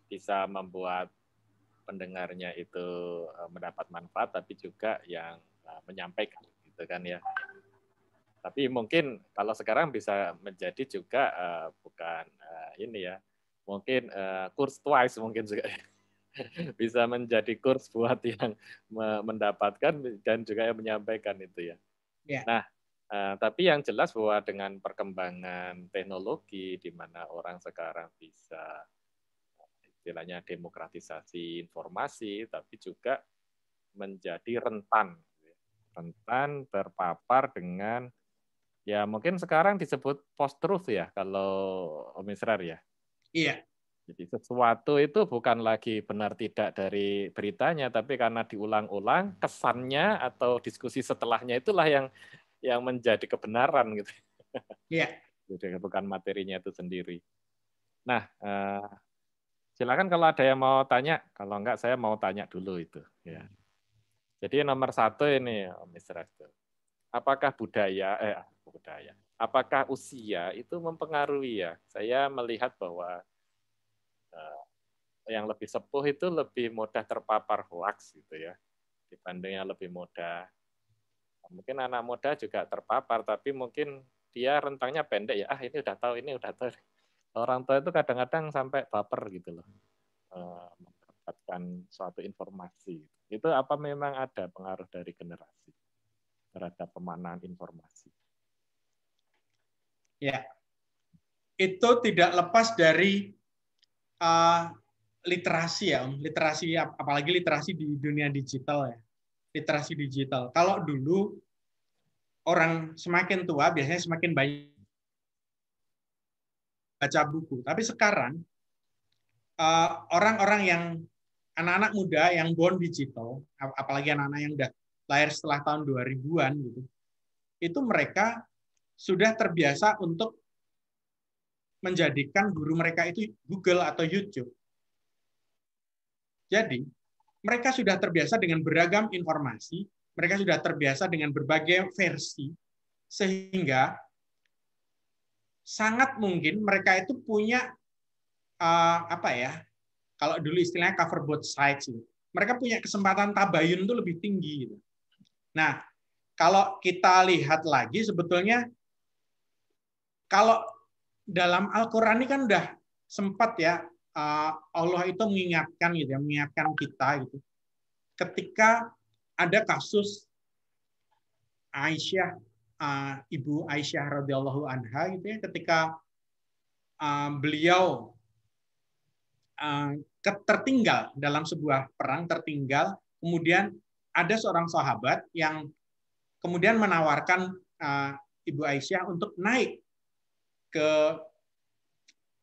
bisa membuat pendengarnya itu mendapat manfaat, tapi juga yang menyampaikan, gitu kan ya. Tapi mungkin kalau sekarang bisa menjadi juga bukan ini ya, mungkin kurs twice mungkin juga bisa menjadi kurs buat yang mendapatkan dan juga yang menyampaikan itu ya. Yeah. Nah, tapi yang jelas bahwa dengan perkembangan teknologi di mana orang sekarang bisa istilahnya demokratisasi informasi, tapi juga menjadi rentan terpapar dengan ya mungkin sekarang disebut post-truth ya kalau Om Israr ya. Iya. Jadi sesuatu itu bukan lagi benar tidak dari beritanya, tapi karena diulang-ulang kesannya atau diskusi setelahnya itulah yang menjadi kebenaran gitu. Iya. Jadi bukan materinya itu sendiri. Nah, silakan kalau ada yang mau tanya, kalau enggak saya mau tanya dulu itu. Ya. Jadi nomor 1 ini Om Israr, apakah apakah usia itu mempengaruhi ya? Saya melihat bahwa yang lebih sepuh itu lebih mudah terpapar hoax gitu ya, dibanding yang lebih muda. Mungkin anak muda juga terpapar, tapi mungkin dia rentangnya pendek ya. Ini udah tahu. Orang tua itu kadang-kadang sampai baper gitu loh, mendapatkan suatu informasi. Itu apa memang ada pengaruh dari generasi terhadap pemaknaan informasi? Ya, itu tidak lepas dari literasi ya, literasi apalagi literasi di dunia digital ya, literasi digital. Kalau dulu orang semakin tua biasanya semakin banyak baca buku, tapi sekarang orang-orang yang anak-anak muda yang born digital, apalagi anak-anak yang udah lahir setelah tahun 2000-an gitu, itu mereka sudah terbiasa untuk menjadikan guru mereka itu Google atau YouTube. Jadi, mereka sudah terbiasa dengan beragam informasi, mereka sudah terbiasa dengan berbagai versi, sehingga sangat mungkin mereka itu punya kalau dulu istilahnya cover both sides. Mereka punya kesempatan tabayun itu lebih tinggi. Nah, kalau kita lihat lagi sebetulnya kalau dalam Al-Qur'an ini kan udah sempat ya Allah itu mengingatkan gitu ya, mengingatkan kita gitu. Ketika ada kasus Aisyah, Ibu Aisyah radhiyallahu anha gitu ya, ketika beliau tertinggal dalam sebuah perang, tertinggal, kemudian ada seorang sahabat yang kemudian menawarkan Ibu Aisyah untuk naik ke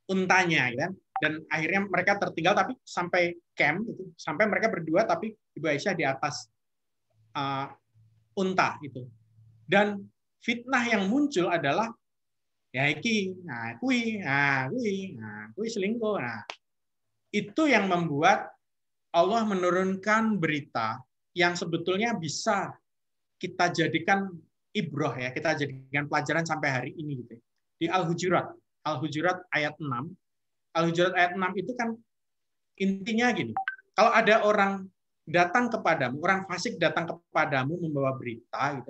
untanya, ya. Dan akhirnya mereka tertinggal tapi sampai camp, gitu. Sampai mereka berdua tapi Ibu Aisyah di atas unta itu. Dan fitnah yang muncul adalah ya iki, kui selingkuh. Nah, itu yang membuat Allah menurunkan berita yang sebetulnya bisa kita jadikan ibroh ya, kita jadikan pelajaran sampai hari ini gitu. Di Al-Hujurat ayat 6. Al-Hujurat ayat 6 itu kan intinya gini. Kalau ada orang datang kepadamu, orang fasik datang kepadamu membawa berita gitu,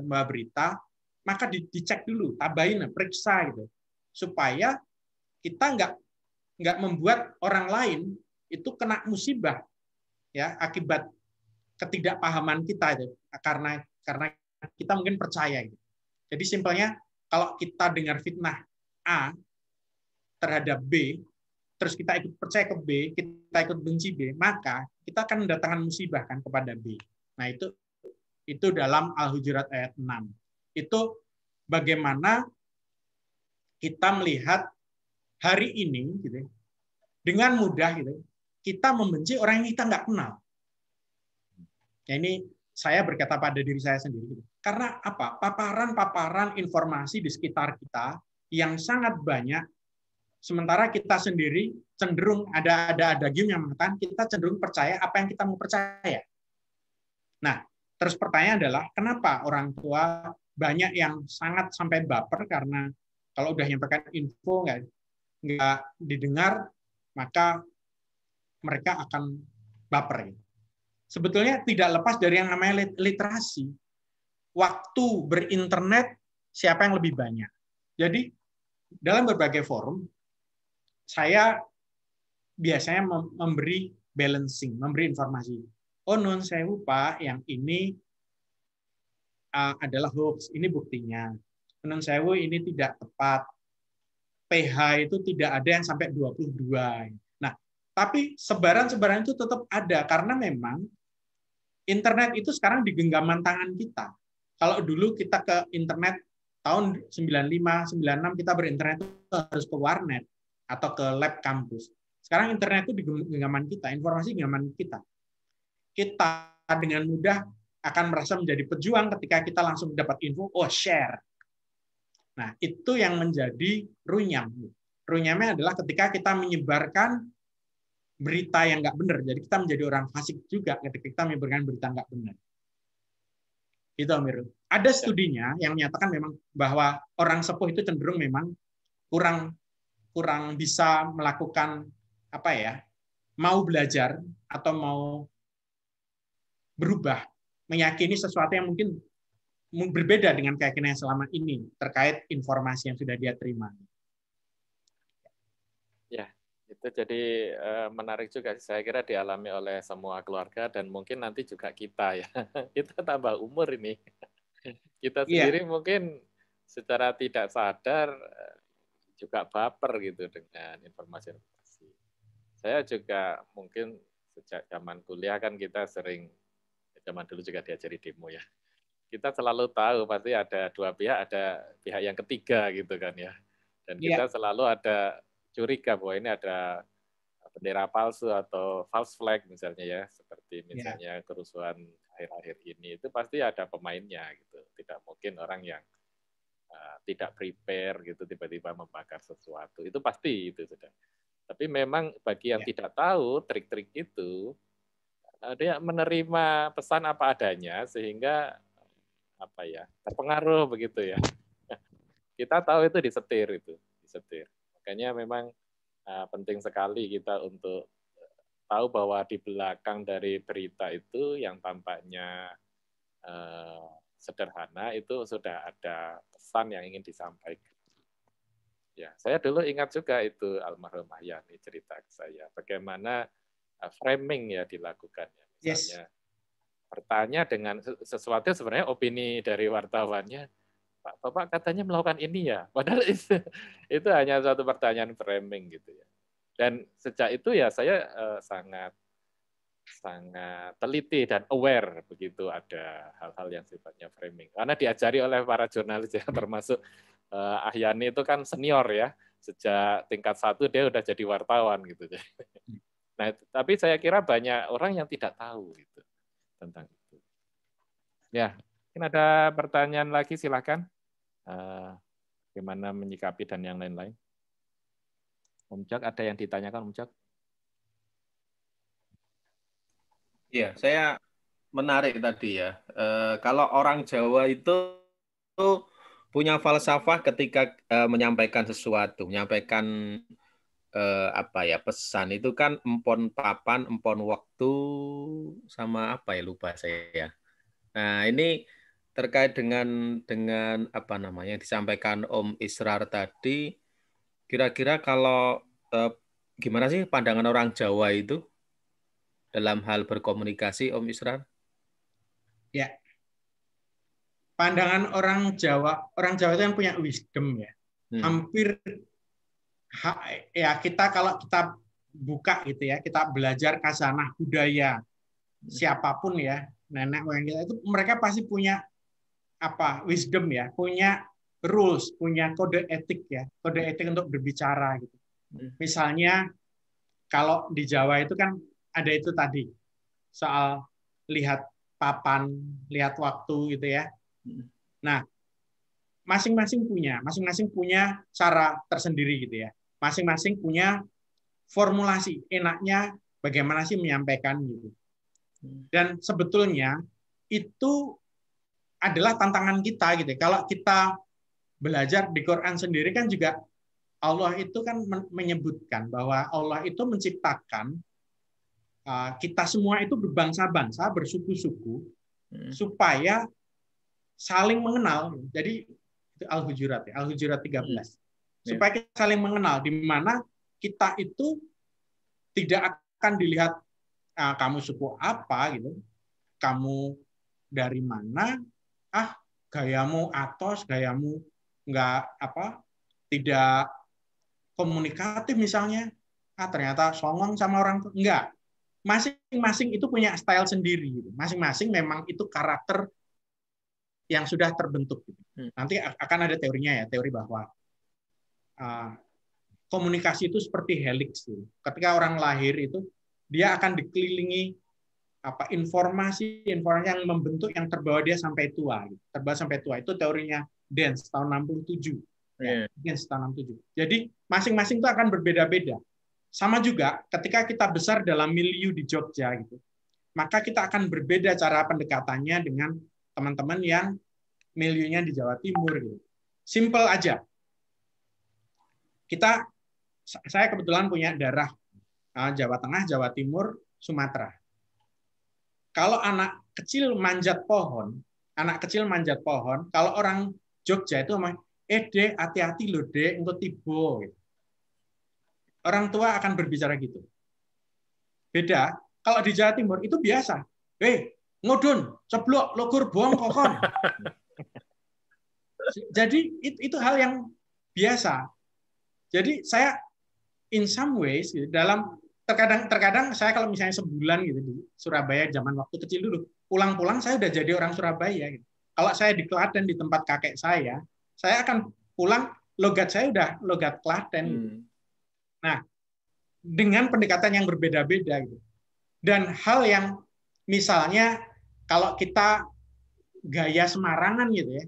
maka dicek dulu, tabain, periksa gitu. Supaya kita nggak membuat orang lain itu kena musibah ya akibat ketidakpahaman kita itu karena kita mungkin percaya gitu. Jadi simpelnya kalau kita dengar fitnah A terhadap B, terus kita ikut percaya ke B, kita ikut benci B, maka kita akan mendatangkan musibah kan kepada B. Nah, itu dalam Al-Hujurat ayat 6. Itu bagaimana kita melihat hari ini gitu, dengan mudah gitu, kita membenci orang yang kita nggak kenal. Ya, ini saya berkata pada diri saya sendiri. Gitu. Karena apa? Paparan informasi di sekitar kita yang sangat banyak, sementara kita sendiri cenderung ada game yang mengatakan kita cenderung percaya apa yang kita mau percaya. Nah, terus pertanyaan adalah kenapa orang tua banyak yang sangat sampai baper karena kalau udah nyampaikan info nggak didengar, maka mereka akan baper. Sebetulnya tidak lepas dari yang namanya literasi. Waktu berinternet, siapa yang lebih banyak. Jadi, dalam berbagai forum, saya biasanya memberi balancing, memberi informasi. Oh, nun sewu Pak, yang ini adalah hoax, ini buktinya. Nun sewu ini tidak tepat. pH itu tidak ada yang sampai 22. Nah, tapi sebaran-sebaran itu tetap ada karena memang internet itu sekarang di genggaman tangan kita. Kalau dulu kita ke internet tahun 95, 96 kita berinternet itu harus ke warnet atau ke lab kampus. Sekarang internet itu di genggaman kita, informasi di genggaman kita. Kita dengan mudah akan merasa menjadi pejuang ketika kita langsung dapat info, share. Nah, itu yang menjadi runyam. Runyamnya adalah ketika kita menyebarkan berita yang nggak benar. Jadi kita menjadi orang fasik juga ketika kita menyebarkan berita nggak benar. Itu Amir. Ada studinya yang menyatakan memang bahwa orang sepuh itu cenderung memang kurang bisa melakukan mau belajar atau mau berubah, meyakini sesuatu yang mungkin berbeda dengan keyakinan yang selama ini terkait informasi yang sudah dia terima. Ya, itu jadi menarik juga. Saya kira dialami oleh semua keluarga dan mungkin nanti juga kita ya. Kita tambah umur ini. Kita sendiri mungkin secara tidak sadar juga baper gitu dengan informasi-informasi. Saya juga mungkin sejak zaman kuliah kan kita sering, zaman dulu juga diajari demo ya. Kita selalu tahu pasti ada dua pihak, ada pihak yang ketiga gitu kan ya. Dan kita selalu ada curiga bahwa ini ada bendera palsu atau false flag misalnya ya, seperti misalnya kerusuhan akhir-akhir ini, itu pasti ada pemainnya gitu. Tidak mungkin orang yang tidak prepare gitu tiba-tiba membakar sesuatu. Itu pasti itu sudah. Tapi memang bagi yang tidak tahu trik-trik itu, dia menerima pesan apa adanya sehingga terpengaruh begitu ya. Kita tahu itu disetir. Makanya memang penting sekali kita untuk tahu bahwa di belakang dari berita itu yang tampaknya sederhana itu sudah ada pesan yang ingin disampaikan. Ya, saya dulu ingat juga itu almarhum Ahyani cerita ke saya bagaimana framing ya dilakukannya. Misalnya bertanya dengan sesuatu sebenarnya opini dari wartawannya, Pak Bapak katanya melakukan ini ya, padahal itu hanya suatu pertanyaan framing gitu ya. Dan sejak itu ya saya sangat teliti dan aware begitu ada hal-hal yang sifatnya framing. Karena diajari oleh para jurnalis ya, termasuk Ahyani itu kan senior ya, sejak tingkat 1 dia udah jadi wartawan gitu. Nah, tapi saya kira banyak orang yang tidak tahu gitu tentang itu. Ya, mungkin ada pertanyaan lagi, silakan. Bagaimana menyikapi dan yang lain-lain. Om Jak, ada yang ditanyakan Om Jak? Iya, saya menarik tadi ya. Kalau orang Jawa itu punya falsafah ketika menyampaikan sesuatu, menyampaikan pesan itu kan empon papan, empon waktu, sama apa ya, lupa saya. Nah, ini terkait dengan apa namanya yang disampaikan Om Israr tadi, kira-kira kalau gimana sih pandangan orang Jawa itu dalam hal berkomunikasi, Om Israr? Ya. Pandangan orang Jawa itu yang punya wisdom ya. Hampir ya kalau kita buka gitu ya, kita belajar khasanah budaya siapapun ya, nenek moyang kita itu mereka pasti punya wisdom ya, punya rules, punya kode etik ya, kode etik untuk berbicara gitu. Misalnya kalau di Jawa itu kan ada itu tadi soal lihat papan, lihat waktu gitu ya. Nah, masing-masing punya cara tersendiri gitu ya. Masing-masing punya formulasi enaknya bagaimana sih menyampaikan gitu. Dan sebetulnya itu adalah tantangan kita gitu. Kalau kita belajar di Quran sendiri kan juga Allah itu kan menyebutkan bahwa Allah itu menciptakan kita semua itu berbangsa-bangsa, bersuku-suku supaya saling mengenal. Jadi itu Al-Hujurat ya, Al-Hujurat 13. Supaya kita saling mengenal, di mana kita itu tidak akan dilihat kamu suku apa gitu, kamu dari mana, gayamu atos, gayamu tidak komunikatif misalnya, ternyata songong sama orang tua. Enggak. Masing-masing itu punya style sendiri gitu. Masing-masing memang itu karakter yang sudah terbentuk. Nanti akan ada teorinya ya, teori bahwa komunikasi itu seperti helix. Ketika orang lahir itu dia akan dikelilingi informasi yang membentuk yang terbawa dia sampai tua. Terbawa sampai tua itu teorinya Dance tahun 67. Dance tahun 67. Jadi masing-masing itu akan berbeda-beda. Sama juga ketika kita besar dalam milieu di Jogja gitu, maka kita akan berbeda cara pendekatannya dengan teman-teman yang miliunya di Jawa Timur gitu. Simple aja. Saya kebetulan punya darah Jawa Tengah, Jawa Timur, Sumatera. Kalau anak kecil manjat pohon, kalau orang Jogja itu ngomong, Dek, hati-hati loh, Dek, engko tiba gitu. Orang tua akan berbicara gitu. Beda, kalau di Jawa Timur itu biasa. Ngudun, ceblok, logur, buang, kokon. Jadi itu hal yang biasa. Jadi saya in some ways dalam terkadang saya kalau misalnya sebulan gitu di Surabaya zaman waktu kecil dulu, pulang-pulang saya udah jadi orang Surabaya gitu. Kalau saya di Klaten di tempat kakek saya akan pulang logat saya udah logat Klaten. Gitu. Nah, dengan pendekatan yang berbeda-beda gitu. Dan hal yang misalnya kalau kita gaya Semarangan gitu ya.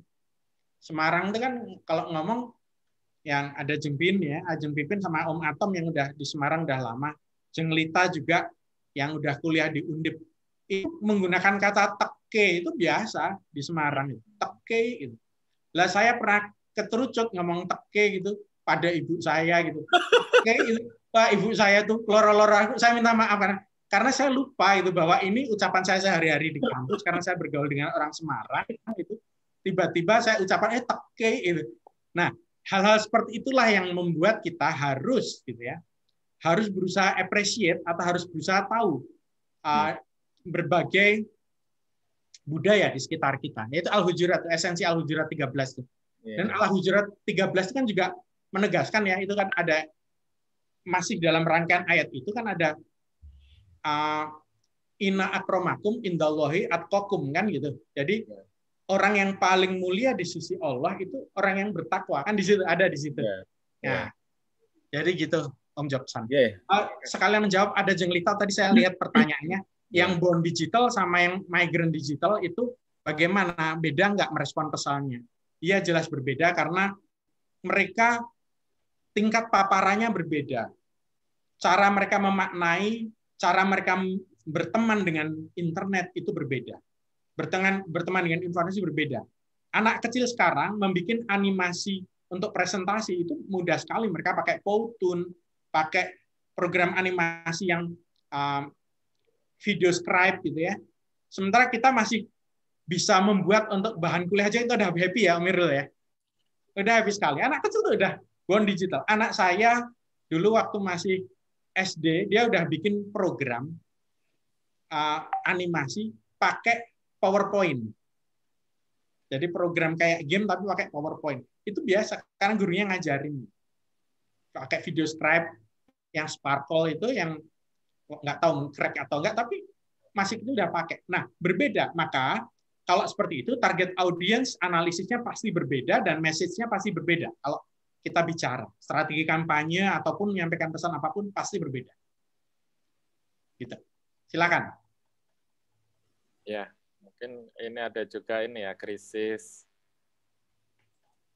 Semarang itu kan kalau ngomong yang ada Jeng Pipin ya, Jeng Pipin sama Om Atom yang udah di Semarang udah lama, Jeng Lita juga yang udah kuliah di Undip. Itu menggunakan kata teke itu biasa di Semarang itu. Teke itu. Lah saya pernah keterucut ngomong teke gitu pada ibu saya gitu. Teke itu, Pak, ibu saya tuh loro-loro, saya minta maaf karena saya lupa itu bahwa ini ucapan saya sehari-hari di kampus karena saya bergaul dengan orang Semarang itu tiba-tiba saya ucapkan teke itu. Nah, hal-hal seperti itulah yang membuat kita harus gitu ya, harus berusaha appreciate atau harus berusaha tahu berbagai budaya di sekitar kita. Yaitu Al-Hujurat, esensi Al-Hujurat 13 itu. Dan Al-Hujurat 13 itu kan juga menegaskan ya, itu kan ada masih dalam rangkaian ayat itu kan ada inna akramakum indallahi atqakum kan gitu. Jadi orang yang paling mulia di sisi Allah itu orang yang bertakwa kan di situ ada di situ. Ya. Jadi gitu Om Jobsan. Sekalian menjawab ada Jenglita tadi saya lihat pertanyaannya yang bond digital sama yang migrant digital itu bagaimana? Beda nggak merespon pesannya? Iya jelas berbeda karena mereka tingkat paparannya berbeda. Cara mereka memaknai, cara mereka berteman dengan internet itu berbeda. Berteman dengan informasi berbeda. Anak kecil sekarang membuat animasi untuk presentasi itu mudah sekali. Mereka pakai Powtoon, pakai program animasi yang video scribe gitu ya. Sementara kita masih bisa membuat untuk bahan kuliah aja itu udah happy ya, Mirul ya. Udah happy sekali. Anak kecil tuh udah bond digital. Anak saya dulu waktu masih SD, dia udah bikin program animasi pakai PowerPoint. Jadi program kayak game tapi pakai PowerPoint. Itu biasa, karena gurunya ngajarin. Pakai video scribe yang Sparkle itu yang nggak tahu crack atau enggak, tapi masih itu udah pakai. Nah, berbeda. Maka kalau seperti itu, target audience analisisnya pasti berbeda dan message-nya pasti berbeda. Kalau kita bicara strategi kampanye ataupun menyampaikan pesan apapun pasti berbeda. Gitu. Silakan. Ya, mungkin ini ada juga ini ya krisis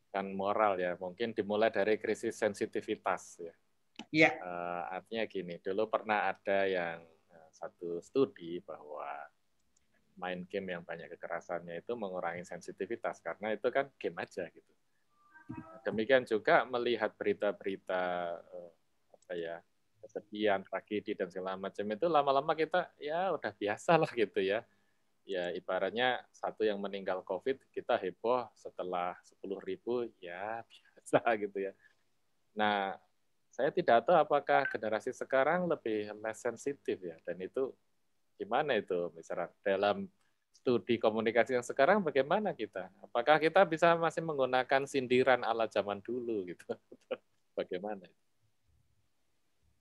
kan moral ya. Mungkin dimulai dari krisis sensitivitas ya. Iya. Artinya gini, dulu pernah ada yang satu studi bahwa main game yang banyak kekerasannya itu mengurangi sensitivitas karena itu kan game aja gitu. Demikian juga melihat berita-berita kesedihan, tragedi dan segala macam itu lama-lama kita ya udah biasa lah gitu ya. Ya ibaratnya satu yang meninggal COVID kita heboh setelah 10.000 ya biasa gitu ya. Nah, saya tidak tahu apakah generasi sekarang lebih less sensitif ya, dan itu gimana itu misalnya dalam studi komunikasi yang sekarang bagaimana kita? Apakah kita bisa masih menggunakan sindiran ala zaman dulu gitu? Bagaimana?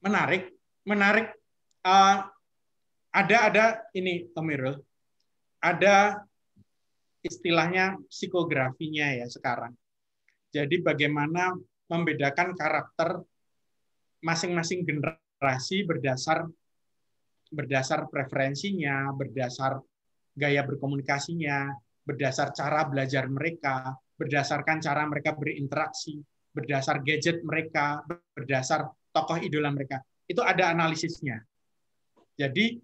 Menarik. Ada ini Tomirul. Ada istilahnya psikografinya ya sekarang. Jadi bagaimana membedakan karakter masing-masing generasi berdasar preferensinya, berdasar gaya berkomunikasinya, berdasar cara belajar mereka, berdasarkan cara mereka berinteraksi, berdasar gadget mereka, berdasar tokoh idola mereka. Itu ada analisisnya. Jadi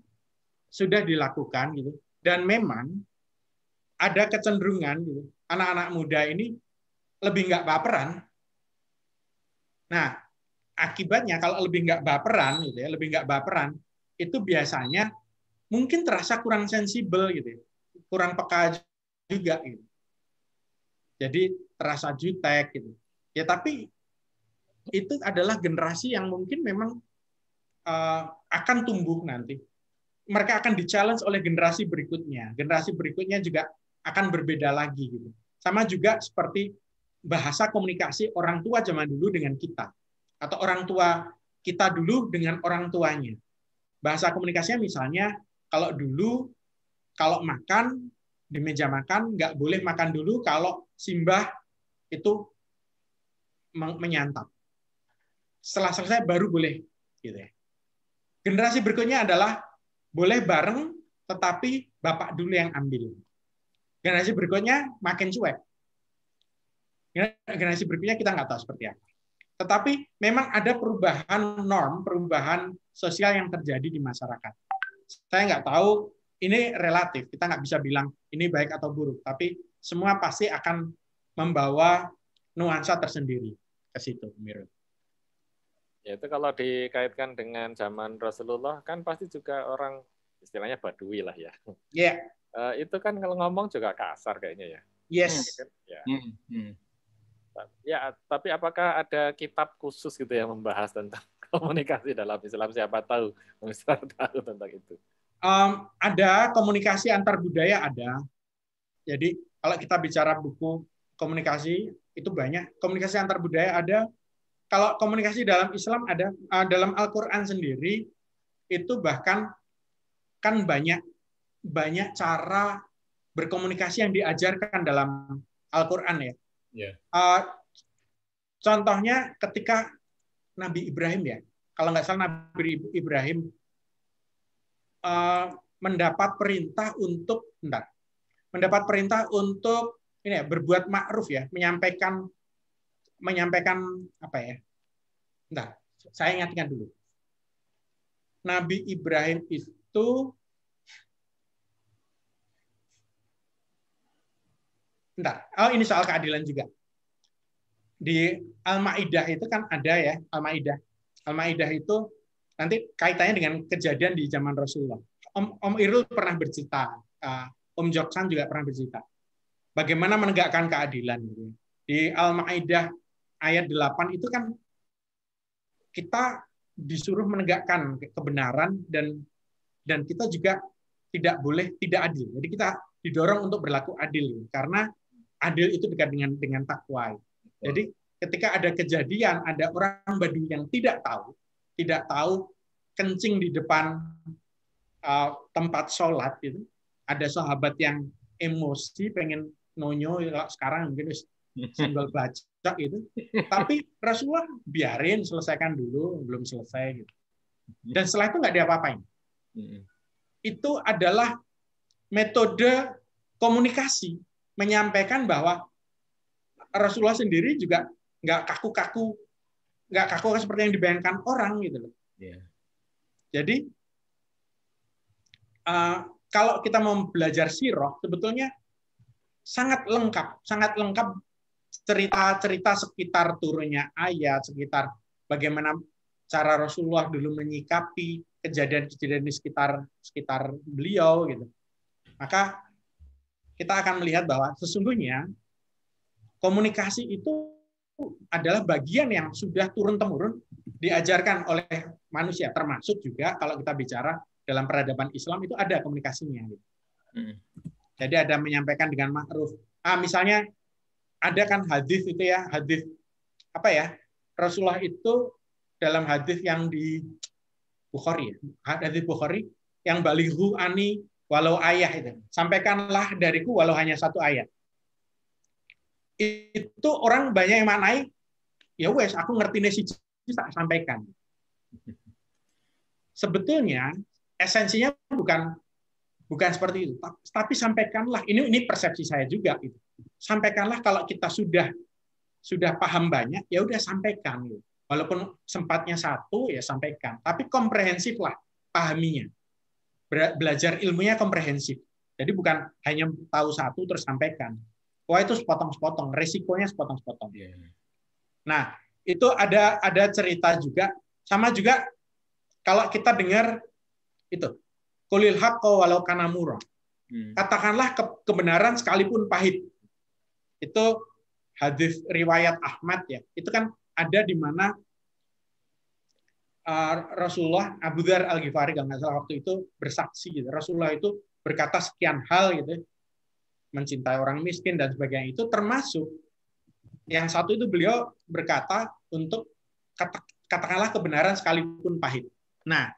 sudah dilakukan gitu. Dan memang ada kecenderungan gitu, anak-anak muda ini lebih nggak baperan. Nah, akibatnya kalau lebih nggak baperan gitu ya, lebih nggak baperan, itu biasanya mungkin terasa kurang sensibel gitu ya, kurang peka juga gitu. Jadi terasa jutek gitu. Ya tapi itu adalah generasi yang mungkin memang akan tumbuh nanti. Mereka akan di-challenge oleh generasi berikutnya. Generasi berikutnya juga akan berbeda lagi gitu. Sama juga seperti bahasa komunikasi orang tua zaman dulu dengan kita, atau orang tua kita dulu dengan orang tuanya. Bahasa komunikasinya misalnya kalau dulu kalau makan di meja makan nggak boleh makan dulu kalau simbah itu menyantap. Setelah selesai baru boleh gitu ya. Generasi berikutnya adalah boleh bareng tetapi bapak dulu yang ambil. Generasi berikutnya makin cuek. Generasi berikutnya kita nggak tahu seperti apa. Tetapi memang ada perubahan norm, perubahan sosial yang terjadi di masyarakat. Saya nggak tahu, ini relatif. Kita nggak bisa bilang ini baik atau buruk. Tapi semua pasti akan membawa nuansa tersendiri ke situ, Mirul. Ya itu kalau dikaitkan dengan zaman Rasulullah kan pasti juga orang istilahnya badui lah ya. Iya. Itu kan kalau ngomong juga kasar kayaknya ya. Yes. Ya. Hmm. Ya, tapi apakah ada kitab khusus gitu yang membahas tentang komunikasi dalam Islam? Siapa tahu, Ustaz tahu tentang itu. Ada komunikasi antar budaya ada. Jadi kalau kita bicara buku komunikasi itu banyak. Komunikasi antar budaya ada. Kalau komunikasi dalam Islam ada. Dalam Al-Quran sendiri itu bahkan kan banyak cara berkomunikasi yang diajarkan dalam Al-Quran ya. Yeah. Contohnya ketika Nabi Ibrahim ya, kalau nggak salah Nabi Ibrahim mendapat perintah untuk ini ya, berbuat ma'ruf ya, menyampaikan apa ya? Saya ingatkan dulu. Nabi Ibrahim itu ini soal keadilan juga. Di Al-Maidah itu kan ada ya, Al-Maidah. Al-Maidah itu nanti kaitannya dengan kejadian di zaman Rasulullah. Om Irul pernah bercerita, Om Joksan juga pernah bercerita. Bagaimana menegakkan keadilan. Di Al-Maidah ayat 8 itu kan kita disuruh menegakkan kebenaran dan kita juga tidak boleh tidak adil. Jadi kita didorong untuk berlaku adil karena adil itu dekat dengan takwa. Jadi ketika ada kejadian, ada orang Badui yang tidak tahu kencing di depan tempat sholat itu, ada sahabat yang emosi pengen nonyo, sekarang mungkin senggol bacok itu, tapi Rasulullah biarin selesaikan dulu, belum selesai gitu. Dan setelah itu nggak diapa-apain. Itu adalah metode komunikasi, menyampaikan bahwa Rasulullah sendiri juga nggak kaku-kaku seperti yang dibayangkan orang gitu loh. Yeah. Jadi kalau kita mau belajar sirah, sebetulnya sangat lengkap cerita-cerita sekitar turunnya ayat, sekitar bagaimana cara Rasulullah dulu menyikapi kejadian-kejadian di sekitar beliau gitu. Maka kita akan melihat bahwa sesungguhnya komunikasi itu adalah bagian yang sudah turun-temurun diajarkan oleh manusia, termasuk juga kalau kita bicara dalam peradaban Islam itu ada komunikasinya. Jadi ada menyampaikan dengan ma'ruf. Misalnya ada kan hadis itu ya, hadis apa ya? Rasulullah itu dalam hadis yang di Bukhari ya, hadis Bukhari yang balighu ani walau ayah itu. Sampaikanlah dariku walau hanya satu ayat. Itu orang banyak yang maknai, ya wes aku ngerti nih tak sampaikan. Sebetulnya esensinya bukan seperti itu, tapi sampaikanlah. Ini persepsi saya juga itu. Sampaikanlah kalau kita sudah paham banyak, ya udah sampaikan. Walaupun sempatnya satu ya sampaikan, tapi komprehensif lah pahaminya. Belajar ilmunya komprehensif. Jadi bukan hanya tahu satu terus sampaikan. Wah itu sepotong-sepotong, resikonya sepotong-sepotong. Nah, itu ada cerita juga, sama juga kalau kita dengar itu, qulil haqqa walau kana murra. Katakanlah kebenaran sekalipun pahit. Itu hadis riwayat Ahmad ya. Itu kan ada di mana Rasulullah Abu Dzar Al-Ghifari kalau nggak salah waktu itu bersaksi gitu. Rasulullah itu berkata sekian hal gitu. Mencintai orang miskin dan sebagainya, itu termasuk yang satu itu beliau berkata untuk katakanlah kebenaran sekalipun pahit. Nah,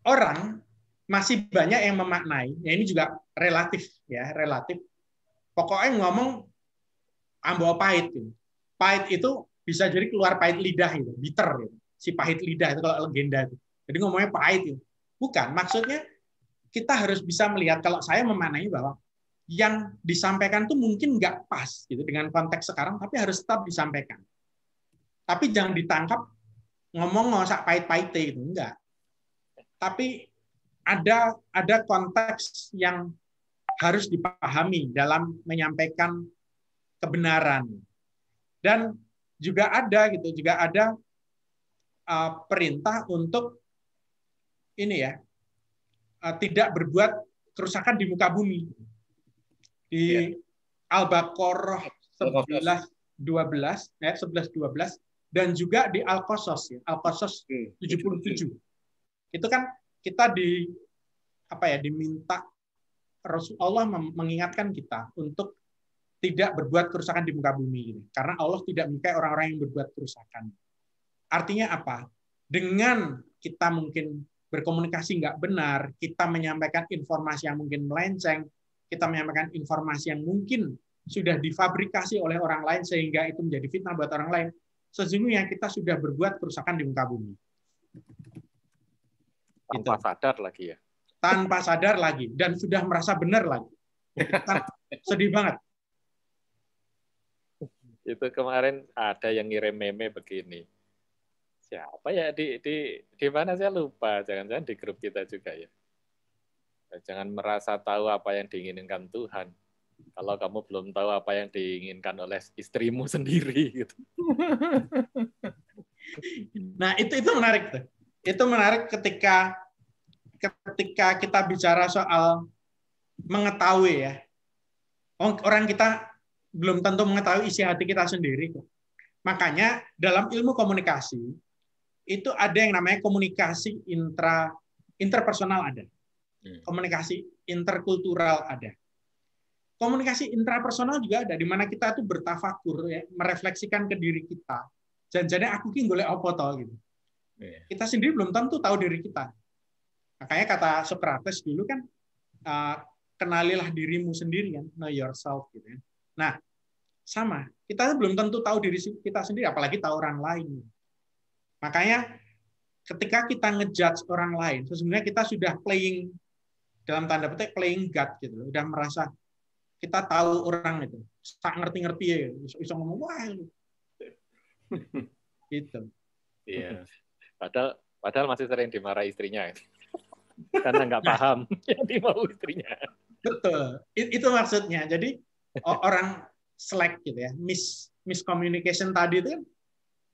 orang masih banyak yang memaknai, ya ini juga relatif ya, relatif. Pokoknya ngomong ambo pahit gitu. Pahit itu bisa jadi keluar pahit lidah gitu, bitter gitu. Si pahit lidah itu kalau legenda itu. Jadi ngomongnya pahit itu. Bukan, maksudnya kita harus bisa melihat, kalau saya memaknai bahwa yang disampaikan itu mungkin nggak pas gitu dengan konteks sekarang, tapi harus tetap disampaikan. Tapi jangan ditangkap ngomong ngosak pahit-pahit itu, enggak. Tapi ada konteks yang harus dipahami dalam menyampaikan kebenaran. Dan juga ada perintah untuk ini ya, tidak berbuat kerusakan di muka bumi. Al-Baqarah 11 12 ayat 11 12 dan juga di Al-Qasas ya, Al-Qasas 77. Itu kan kita diminta Rasulullah mengingatkan kita untuk tidak berbuat kerusakan di muka bumi ini. Karena Allah tidak menyukai orang-orang yang berbuat kerusakan. Artinya apa? Dengan kita mungkin berkomunikasi nggak benar, kita menyampaikan informasi yang mungkin melenceng, kita menyampaikan informasi yang mungkin sudah difabrikasi oleh orang lain sehingga itu menjadi fitnah buat orang lain, sesungguhnya kita sudah berbuat kerusakan di muka bumi. Tanpa sadar lagi ya. Tanpa sadar lagi dan sudah merasa benar lagi. Sedih banget. Itu kemarin ada yang ngirim meme begini. Siapa ya di mana saya lupa, jangan-jangan di grup kita juga ya. Jangan merasa tahu apa yang diinginkan Tuhan kalau kamu belum tahu apa yang diinginkan oleh istrimu sendiri gitu. Nah, itu menarik tuh. Itu menarik ketika kita bicara soal mengetahui ya. Orang kita belum tentu mengetahui isi hati kita sendiri. Makanya dalam ilmu komunikasi itu ada yang namanya komunikasi interpersonal ada. Komunikasi interkultural ada. Komunikasi intrapersonal juga ada, di mana kita tuh bertafakur, ya, merefleksikan ke diri kita. Jangan-jangan aku ki golek apa to gitu. Kita sendiri belum tentu tahu diri kita. Makanya kata Socrates dulu kan, kenalilah dirimu sendiri kan, know yourself gitu ya. Nah, sama, kita belum tentu tahu diri kita sendiri, apalagi tahu orang lain. Makanya ketika kita ngejudge orang lain, sesungguhnya kita sudah playing, dalam tanda petik playing God gitu loh, udah merasa kita tahu orang itu, tak ngerti-ngerti ya, bisa ngomong wah gitu. Iya. Padahal masih sering dimarahi istrinya karena nggak paham yang dimau istrinya. Betul, itu maksudnya. Jadi orang slack gitu ya, miscommunication tadi itu kan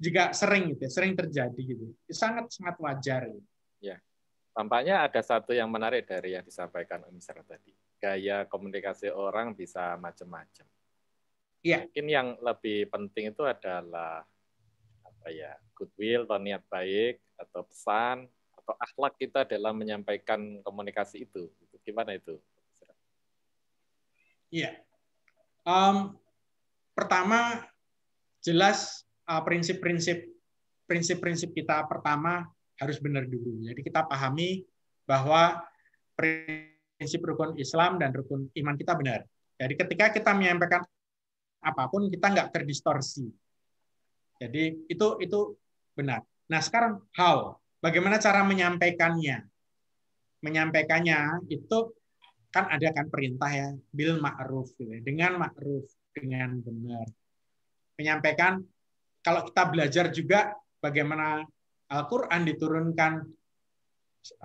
juga sering gitu ya, sering terjadi gitu. Sangat wajar. Gitu. Ya. Tampaknya ada satu yang menarik dari yang disampaikan Om Isra tadi. Gaya komunikasi orang bisa macam-macam. Ya. Mungkin yang lebih penting itu adalah goodwill atau niat baik atau pesan atau akhlak kita dalam menyampaikan komunikasi itu. Gimana itu? Iya. Pertama jelas prinsip-prinsip kita pertama harus benar dulu. Jadi kita pahami bahwa prinsip rukun Islam dan rukun iman kita benar. Jadi ketika kita menyampaikan apapun kita nggak terdistorsi. Jadi itu benar. Nah sekarang bagaimana cara menyampaikannya? Menyampaikannya itu kan ada kan perintah ya, bil ma'ruf, dengan ma'ruf, dengan benar. Menyampaikan, kalau kita belajar juga bagaimana Al-Quran diturunkan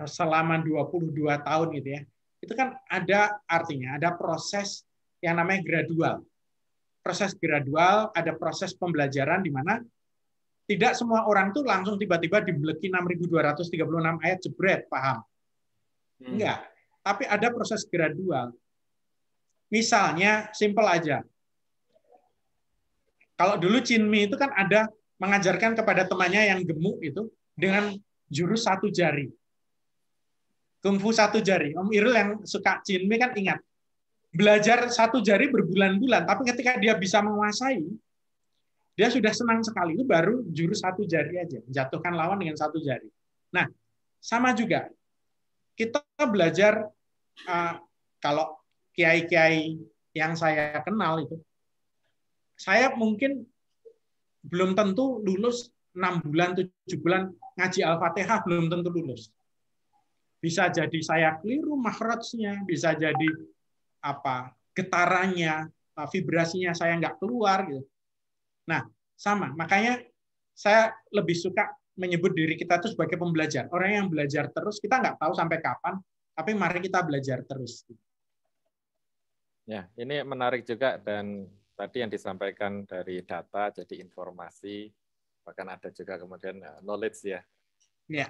selama 22 tahun gitu ya, itu kan ada artinya, ada proses yang namanya gradual. Proses gradual, ada proses pembelajaran di mana tidak semua orang tuh langsung tiba-tiba dibeleki 6.236 ayat jebret, paham. Enggak. Tapi ada proses gradual. Misalnya, simpel aja. Kalau dulu Cinmi itu kan ada mengajarkan kepada temannya yang gemuk itu dengan jurus 1 jari. Kungfu 1 jari. Om Irul yang suka Cinmi kan ingat. Belajar 1 jari berbulan-bulan, tapi ketika dia bisa menguasai, dia sudah senang sekali. Itu baru jurus 1 jari aja. Jatuhkan lawan dengan 1 jari. Nah, sama juga. Kita belajar, kalau kiai-kiai yang saya kenal itu, saya mungkin belum tentu lulus 6 bulan, 7 bulan ngaji Al-Fatihah, belum tentu lulus. Bisa jadi saya keliru makhrajnya, bisa jadi getarannya, vibrasinya saya nggak keluar gitu. Nah, sama. Makanya saya lebih suka menyebut diri kita itu sebagai pembelajar. Orang yang belajar terus, kita nggak tahu sampai kapan, tapi mari kita belajar terus. Ya, ini menarik juga, dan tadi yang disampaikan dari data jadi informasi, bahkan ada juga kemudian knowledge ya. Ya.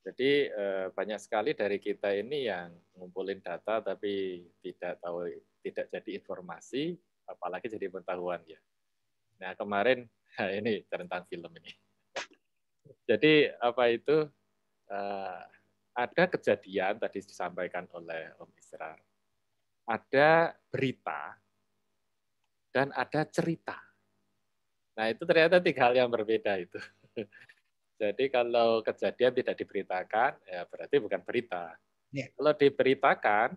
Jadi banyak sekali dari kita ini yang ngumpulin data tapi tidak tahu tidak jadi informasi, apalagi jadi pengetahuan ya. Nah kemarin ini tentang film ini. Jadi apa itu ada kejadian tadi disampaikan oleh Om Israr. Ada berita dan ada cerita. Nah itu ternyata 3 hal yang berbeda itu. Jadi kalau kejadian tidak diberitakan, ya berarti bukan berita. Yeah. Kalau diberitakan,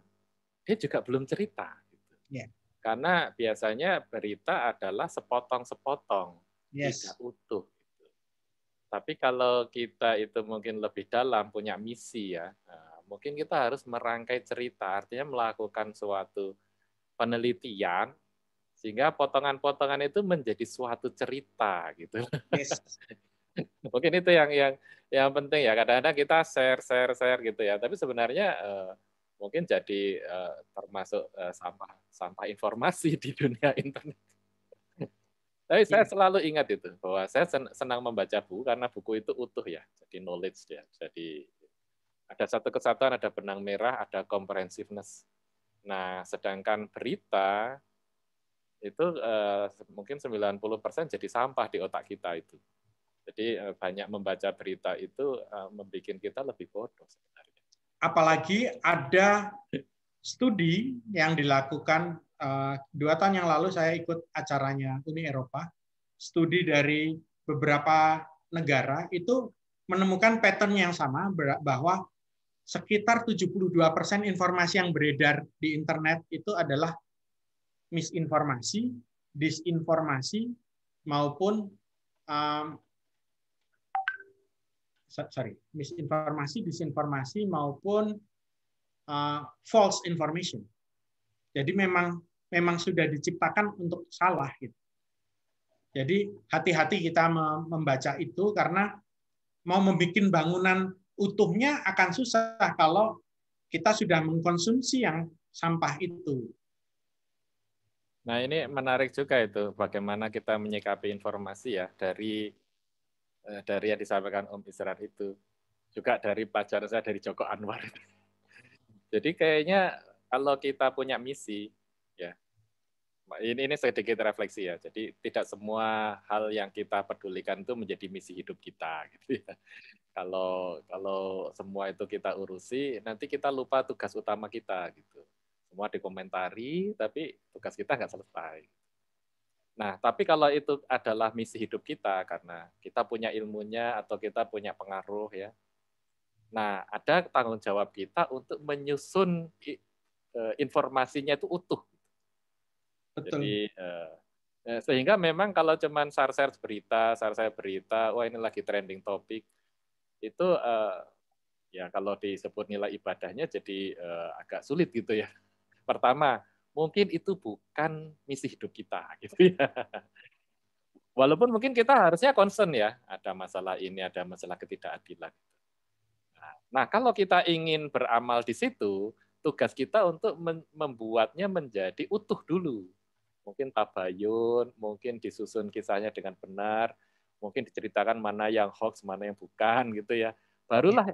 dia juga belum cerita. Gitu. Yeah. Karena biasanya berita adalah sepotong-sepotong, Yes. tidak utuh. Gitu. Tapi kalau kita itu mungkin lebih dalam, punya misi ya, mungkin kita harus merangkai cerita, artinya melakukan suatu penelitian, sehingga potongan-potongan itu menjadi suatu cerita gitu. Yes. Mungkin itu yang penting ya. Kadang-kadang kita share gitu ya. Tapi sebenarnya mungkin jadi termasuk sampah informasi di dunia internet. Tapi saya selalu ingat itu bahwa saya senang membaca buku karena buku itu utuh ya. Jadi knowledge ya. Jadi ada satu kesatuan, ada benang merah, ada comprehensiveness. Nah, sedangkan berita itu mungkin 90% jadi sampah di otak kita itu. Jadi banyak membaca berita itu membuat kita lebih bodoh sebenarnya. Apalagi ada studi yang dilakukan 2 tahun yang lalu, saya ikut acaranya Uni Eropa. Studi dari beberapa negara itu menemukan pattern yang sama, bahwa sekitar 72% informasi yang beredar di internet itu adalah misinformasi, disinformasi, maupun misinformasi, disinformasi, maupun false information. Jadi memang sudah diciptakan untuk salah gitu. Jadi hati-hati kita membaca itu, karena mau membuat bangunan utuhnya akan susah kalau kita sudah mengkonsumsi yang sampah itu. Nah ini menarik juga itu, bagaimana kita menyikapi informasi ya dari yang disampaikan Om Israr itu, juga dari pelajaran saya dari Joko Anwar. Jadi kayaknya kalau kita punya misi, ya ini sedikit refleksi ya. Jadi tidak semua hal yang kita pedulikan itu menjadi misi hidup kita. Gitu ya. Kalau semua itu kita urusi, nanti kita lupa tugas utama kita. Gitu. Semua dikomentari, tapi tugas kita nggak selesai. Nah, tapi kalau itu adalah misi hidup kita, karena kita punya ilmunya atau kita punya pengaruh ya. Nah, ada tanggung jawab kita untuk menyusun informasinya itu utuh. Betul. Jadi sehingga memang kalau cuman share berita, wah ini lagi trending topik, itu ya kalau disebut nilai ibadahnya jadi agak sulit gitu ya. Pertama, mungkin itu bukan misi hidup kita, gitu ya. Walaupun mungkin kita harusnya concern ya, ada masalah ini, ada masalah ketidakadilan. Nah, kalau kita ingin beramal di situ, tugas kita untuk membuatnya menjadi utuh dulu. Mungkin tabayun, mungkin disusun kisahnya dengan benar, mungkin diceritakan mana yang hoax, mana yang bukan, gitu ya. Barulah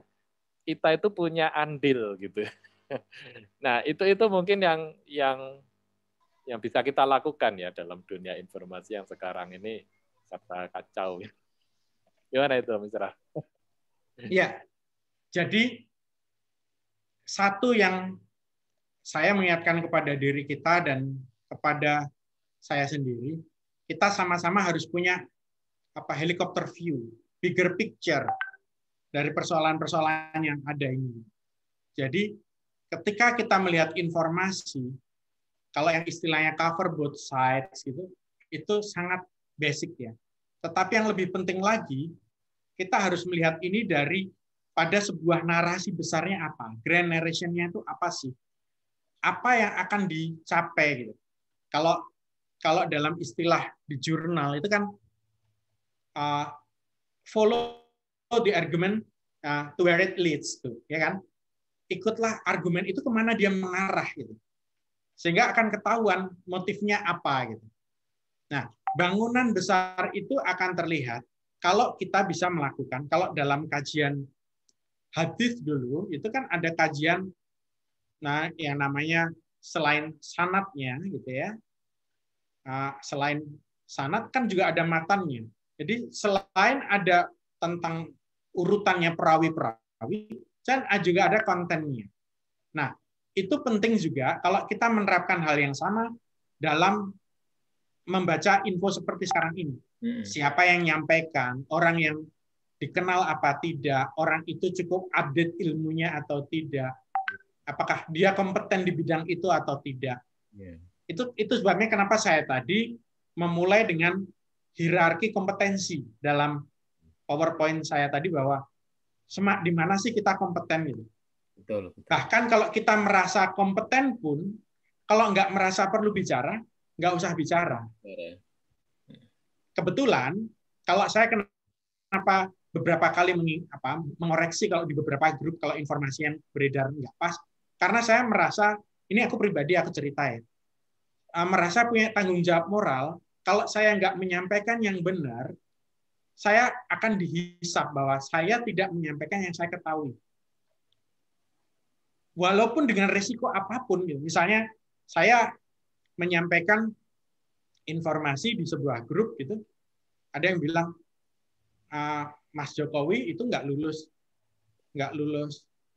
kita itu punya andil, gitu. Nah, itu mungkin yang bisa kita lakukan ya dalam dunia informasi yang sekarang ini serba kacau. Gimana itu, Misra? Iya. Jadi satu yang saya mengingatkan kepada diri kita dan kepada saya sendiri, kita sama-sama harus punya helicopter view, bigger picture dari persoalan-persoalan yang ada ini. Jadi ketika kita melihat informasi, kalau yang istilahnya cover both sides gitu, itu sangat basic ya. Tetapi yang lebih penting lagi, kita harus melihat ini pada sebuah narasi besarnya apa, grand narration-nya itu apa sih? Apa yang akan dicapai gitu. Kalau dalam istilah di jurnal itu kan follow the argument to where it leads to, ya kan? Ikutlah argumen itu kemana dia mengarah gitu. Sehingga akan ketahuan motifnya apa gitu. Nah, bangunan besar itu akan terlihat kalau kita bisa melakukan, kalau dalam kajian hadis dulu itu kan ada kajian yang namanya selain sanadnya gitu ya, selain sanad kan juga ada matannya. Jadi selain ada tentang urutannya perawi-perawi, dan juga ada kontennya. Nah, itu penting juga kalau kita menerapkan hal yang sama dalam membaca info seperti sekarang ini. Siapa yang menyampaikan, orang yang dikenal apa tidak, orang itu cukup update ilmunya atau tidak, apakah dia kompeten di bidang itu atau tidak. Itu sebabnya kenapa saya tadi memulai dengan hierarki kompetensi dalam PowerPoint saya tadi, bahwa di mana sih kita kompeten gitu. Betul. Bahkan kalau kita merasa kompeten pun, kalau nggak merasa perlu bicara, nggak usah bicara. Kebetulan, kalau saya kenapa beberapa kali mengoreksi kalau di beberapa grup kalau informasi yang beredar nggak pas, karena saya merasa, ini aku pribadi, aku cerita ya, merasa punya tanggung jawab moral. Kalau saya nggak menyampaikan yang benar, saya akan dihisap bahwa saya tidak menyampaikan yang saya ketahui. Walaupun dengan risiko apapun, gitu. Misalnya saya menyampaikan informasi di sebuah grup, gitu, ada yang bilang Mas Jokowi itu nggak lulus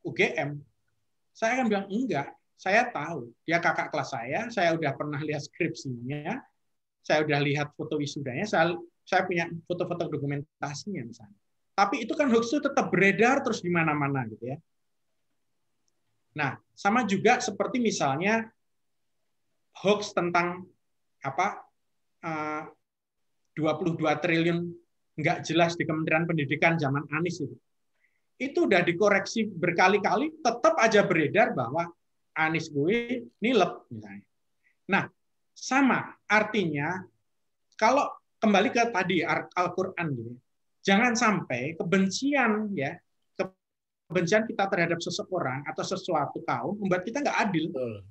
UGM. Saya akan bilang enggak. Saya tahu dia kakak kelas saya udah pernah lihat skripsinya, saya udah lihat foto wisudanya, saya punya foto-foto dokumentasinya misalnya. Tapi itu kan hoax itu tetap beredar terus di mana-mana gitu ya. Nah, sama juga seperti misalnya hoax tentang 22 triliun nggak jelas di Kementerian Pendidikan zaman Anies itu. Itu udah dikoreksi berkali-kali, tetap aja beredar bahwa Anies gue nilep misalnya. Nah, sama artinya kalau kembali ke tadi Al-Qur'an gitu. Jangan sampai kebencian kita terhadap seseorang atau sesuatu kaum membuat kita nggak adil. Betul.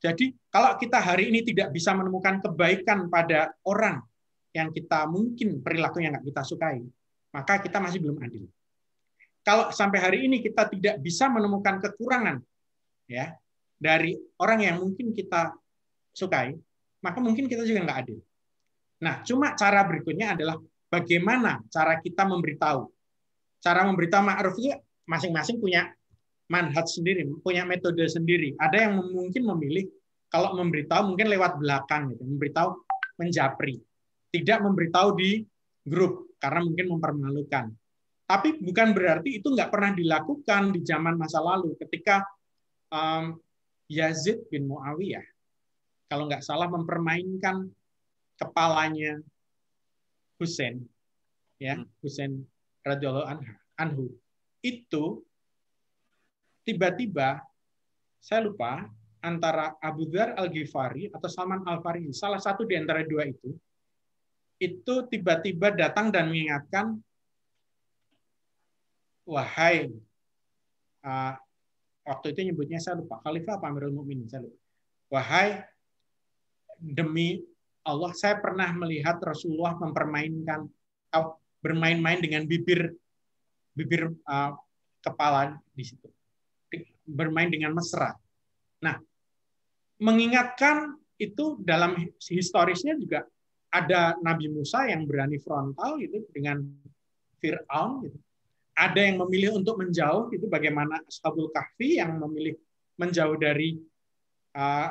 Jadi kalau kita hari ini tidak bisa menemukan kebaikan pada orang yang kita mungkin perilakunya nggak kita sukai, maka kita masih belum adil. Kalau sampai hari ini kita tidak bisa menemukan kekurangan ya dari orang yang mungkin kita sukai, maka mungkin kita juga nggak adil. Nah, cuma cara berikutnya adalah bagaimana cara kita memberitahu. Cara memberitahu ma'ruf itu masing-masing punya manhaj sendiri, punya metode sendiri. Ada yang mungkin memilih kalau memberitahu mungkin lewat belakang, gitu. Memberitahu menjapri. Tidak memberitahu di grup, karena mungkin mempermalukan. Tapi bukan berarti itu nggak pernah dilakukan di zaman masa lalu, ketika Yazid bin Muawiyah, kalau nggak salah mempermainkan kepalanya Husain, ya Husain radhiyallahu anhu, itu tiba-tiba saya lupa antara Abu Dzar Al-Ghifari atau Salman Al-Farisi, salah satu di antara dua itu tiba-tiba datang dan mengingatkan, wahai waktu itu nyebutnya saya lupa, Khalifah apa Amirul Mukminin, saya lupa. Wahai, demi Allah, saya pernah melihat Rasulullah mempermainkan, bermain-main dengan bibir kepala di situ, bermain dengan mesra. Nah, mengingatkan itu dalam historisnya juga ada Nabi Musa yang berani frontal gitu dengan Fir'aun gitu. Ada yang memilih untuk menjauh, itu bagaimana Ashabul Kahfi yang memilih menjauh dari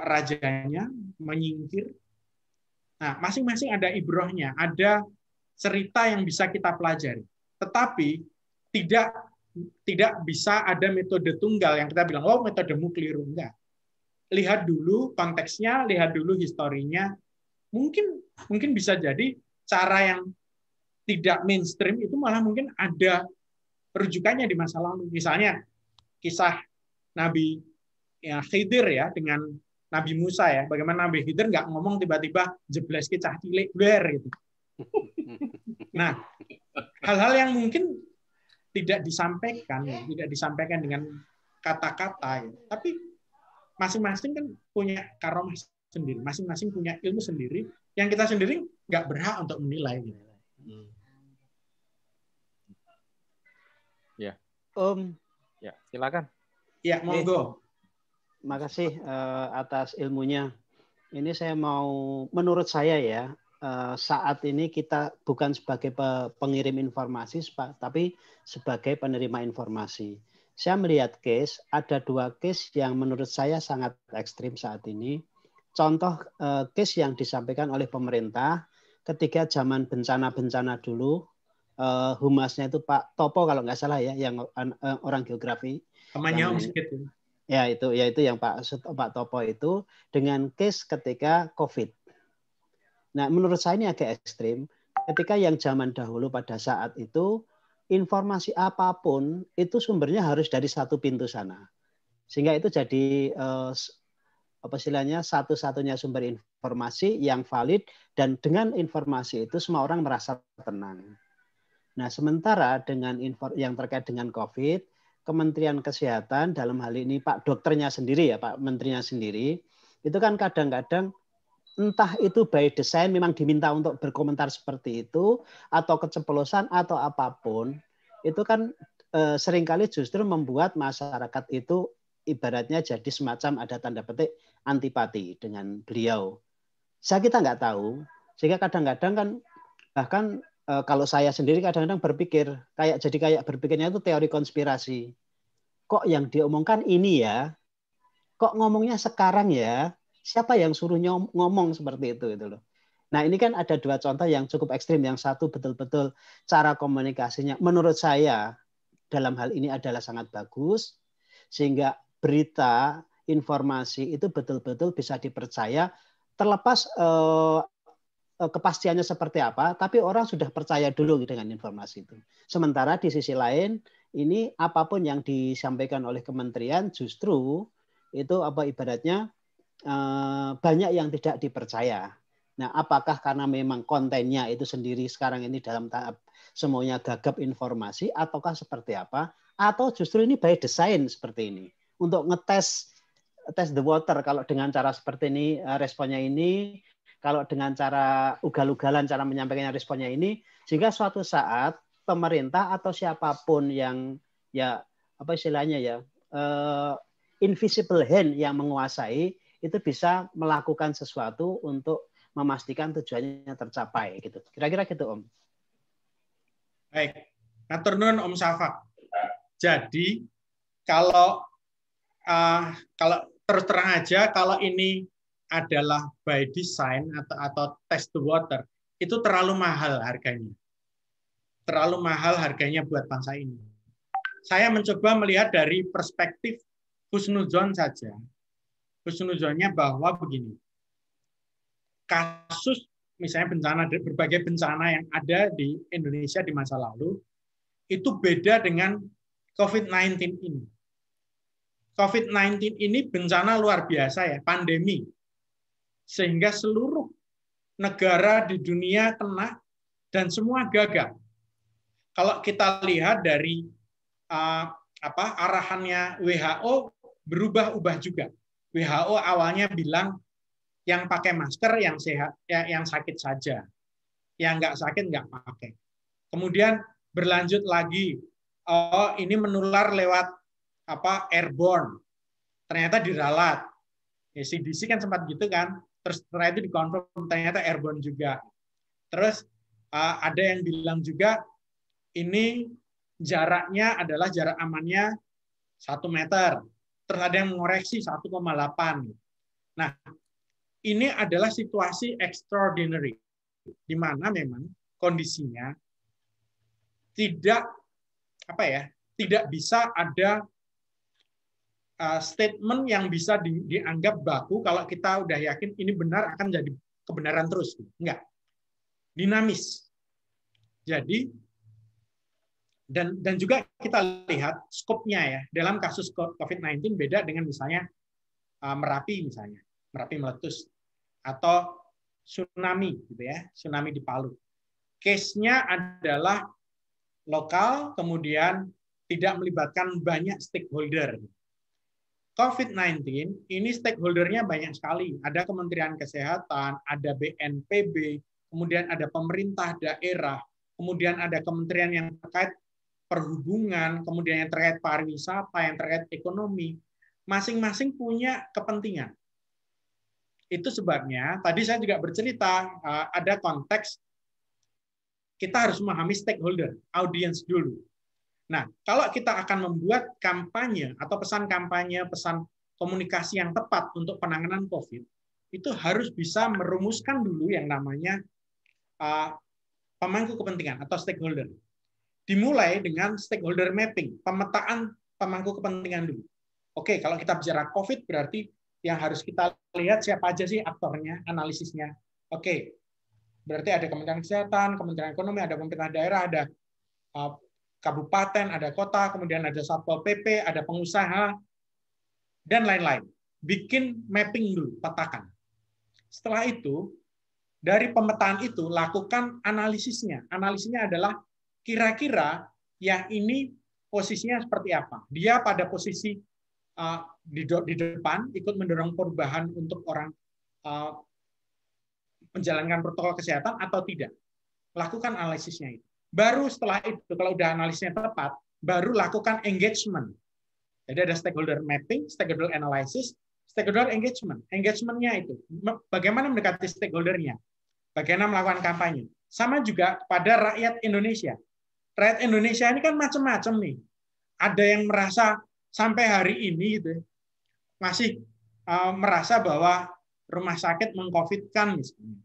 rajanya, menyingkir. Nah, masing-masing ada ibrohnya, ada cerita yang bisa kita pelajari. Tetapi tidak bisa ada metode tunggal yang kita bilang, oh metodemu keliru. Enggak. Lihat dulu konteksnya, lihat dulu historinya. Mungkin bisa jadi cara yang tidak mainstream itu malah mungkin ada rujukannya di masa lalu. Misalnya kisah Nabi Khidir ya dengan Nabi Musa ya. Bagaimana Nabi Khidir nggak ngomong tiba-tiba jebles ke cah cilik ber gitu. Nah, hal-hal yang mungkin tidak disampaikan dengan kata-kata ya. Tapi masing-masing kan punya karomah sendiri, masing-masing punya ilmu sendiri yang kita sendiri nggak berhak untuk menilai gitu. Ya, silakan. Ya, monggo. makasih atas ilmunya. Ini saya mau, menurut saya ya, saat ini kita bukan sebagai pengirim informasi, tapi sebagai penerima informasi. Saya melihat ada 2 case yang menurut saya sangat ekstrim saat ini. Contoh case yang disampaikan oleh pemerintah ketika zaman bencana-bencana dulu, humasnya itu Pak Topo kalau nggak salah ya, yang orang geografi. Temannya Om Sigit. Ya itu yang Pak Topo itu dengan case ketika COVID. Nah menurut saya ini agak ekstrim. Ketika yang zaman dahulu pada saat itu informasi apapun itu sumbernya harus dari satu pintu sana, sehingga itu jadi apa istilahnya satu-satunya sumber informasi yang valid, dan dengan informasi itu semua orang merasa tenang. Nah, sementara dengan yang terkait dengan COVID, Kementerian Kesehatan dalam hal ini Pak dokternya sendiri ya, Pak Menterinya sendiri, itu kan kadang-kadang entah itu by design memang diminta untuk berkomentar seperti itu, atau keceplosan atau apapun, itu kan seringkali justru membuat masyarakat itu ibaratnya jadi semacam ada tanda petik antipati dengan beliau. Kita nggak tahu, sehingga kadang-kadang kan bahkan kalau saya sendiri kadang-kadang berpikir kayak berpikirnya itu teori konspirasi. Kok yang diomongkan ini ya? Kok ngomongnya sekarang ya? Siapa yang suruh ngomong seperti itu gitu loh. Nah, ini kan ada 2 contoh yang cukup ekstrim. Yang satu betul-betul cara komunikasinya menurut saya dalam hal ini adalah sangat bagus, sehingga berita, informasi itu betul-betul bisa dipercaya terlepas kepastiannya seperti apa, tapi orang sudah percaya dulu dengan informasi itu. Sementara di sisi lain, ini apapun yang disampaikan oleh kementerian justru itu ibaratnya banyak yang tidak dipercaya. Nah, apakah karena memang kontennya itu sendiri sekarang ini dalam tahap semuanya gagap informasi, ataukah seperti apa? Atau justru ini by design seperti ini untuk ngetes the water. Kalau dengan cara seperti ini responnya ini, kalau dengan cara ugal-ugalan cara menyampaikan responnya ini, sehingga suatu saat pemerintah atau siapapun yang ya apa istilahnya ya invisible hand yang menguasai itu bisa melakukan sesuatu untuk memastikan tujuannya tercapai gitu. Kira-kira gitu Om. Baik. Matur nuwun Om Safak. Jadi kalau terus terang aja, kalau ini adalah by design atau test the water, itu terlalu mahal harganya. Terlalu mahal harganya buat bangsa ini. Saya mencoba melihat dari perspektif husnuzon saja. Husnuzonnya bahwa begini, kasus misalnya berbagai bencana yang ada di Indonesia di masa lalu, itu beda dengan COVID-19 ini. COVID-19 ini bencana luar biasa ya, pandemi. Sehingga seluruh negara di dunia kena dan semua gagal. Kalau kita lihat dari arahannya WHO berubah-ubah juga. WHO awalnya bilang yang pakai masker yang sehat, yang sakit saja, yang nggak sakit nggak pakai. Kemudian berlanjut lagi, ini menular lewat airborne, ternyata diralat. Ya, CDC kan sempat gitu kan. Terus setelah itu dikonfirm ternyata airborne juga. Terus ada yang bilang juga ini jaraknya adalah jarak amannya 1 meter. Terus ada yang mengoreksi 1,8. Nah, ini adalah situasi extraordinary di mana memang kondisinya tidak bisa ada statement yang bisa dianggap baku kalau kita udah yakin ini benar akan jadi kebenaran terus. Enggak. Dinamis. Jadi, dan juga kita lihat skopnya ya. Dalam kasus COVID-19 beda dengan misalnya Merapi misalnya. Merapi meletus. Atau tsunami gitu ya. Tsunami di Palu. Case-nya adalah lokal, kemudian tidak melibatkan banyak stakeholder. COVID-19 ini stakeholdernya banyak sekali. Ada Kementerian Kesehatan, ada BNPB, kemudian ada pemerintah daerah, kemudian ada kementerian yang terkait perhubungan, kemudian yang terkait pariwisata, yang terkait ekonomi. masing-masing punya kepentingan. Itu sebabnya tadi saya juga bercerita ada konteks kita harus memahami stakeholder, audiens dulu. Nah, kalau kita akan membuat kampanye atau pesan kampanye, pesan komunikasi yang tepat untuk penanganan COVID, itu harus bisa merumuskan dulu yang namanya pemangku kepentingan atau stakeholder. Dimulai dengan stakeholder mapping, pemetaan pemangku kepentingan dulu. Oke, kalau kita bicara COVID berarti yang harus kita lihat siapa aja sih aktornya, analisisnya. Oke, berarti ada Kementerian Kesehatan, Kementerian Ekonomi, ada pemerintah daerah, ada kabupaten, ada kota, kemudian ada Satpol PP, ada pengusaha, dan lain-lain. Bikin mapping dulu, petakan. Setelah itu, dari pemetaan itu, lakukan analisisnya. Analisisnya adalah kira-kira yang ini posisinya seperti apa. Dia pada posisi di depan ikut mendorong perubahan untuk orang menjalankan protokol kesehatan atau tidak. Lakukan analisisnya itu. Baru setelah itu, kalau udah analisisnya tepat, baru lakukan engagement. Jadi ada stakeholder mapping, stakeholder analysis, stakeholder engagement. Engagement-nya itu, bagaimana mendekati stakeholder-nya, bagaimana melakukan kampanye. Sama juga pada rakyat Indonesia. Rakyat Indonesia ini kan macam-macam nih. Ada yang merasa sampai hari ini gitu, masih merasa bahwa rumah sakit meng-COVID-kan misalnya.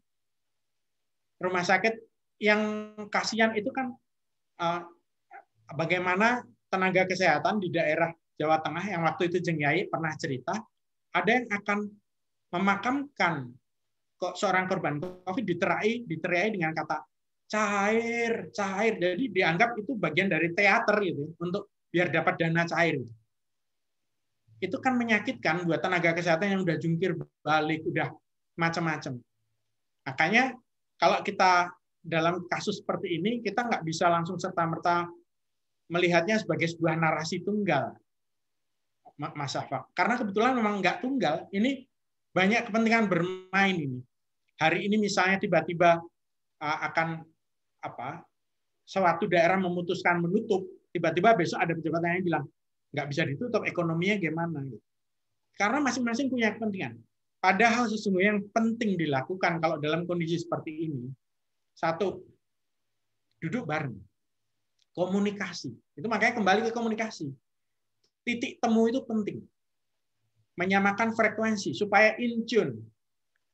Rumah sakit yang kasihan itu kan bagaimana tenaga kesehatan di daerah Jawa Tengah yang waktu itu Jeng Yai pernah cerita, ada yang akan memakamkan kok seorang korban COVID diterai dengan kata cair. Jadi dianggap itu bagian dari teater gitu untuk biar dapat dana cair. Itu kan menyakitkan buat tenaga kesehatan yang udah jungkir balik, udah macam-macam. Makanya kalau kita dalam kasus seperti ini, kita nggak bisa langsung serta-merta melihatnya sebagai sebuah narasi tunggal, Mas Syafa. Karena kebetulan memang nggak tunggal, ini banyak kepentingan bermain ini. Hari ini misalnya tiba-tiba akan suatu daerah memutuskan menutup, tiba-tiba besok ada pejabat yang bilang, nggak bisa ditutup, ekonominya gimana? Karena masing-masing punya kepentingan. Padahal sesungguhnya yang penting dilakukan kalau dalam kondisi seperti ini, satu, duduk bareng. Komunikasi. Itu makanya kembali ke komunikasi. Titik temu itu penting. Menyamakan frekuensi supaya in tune.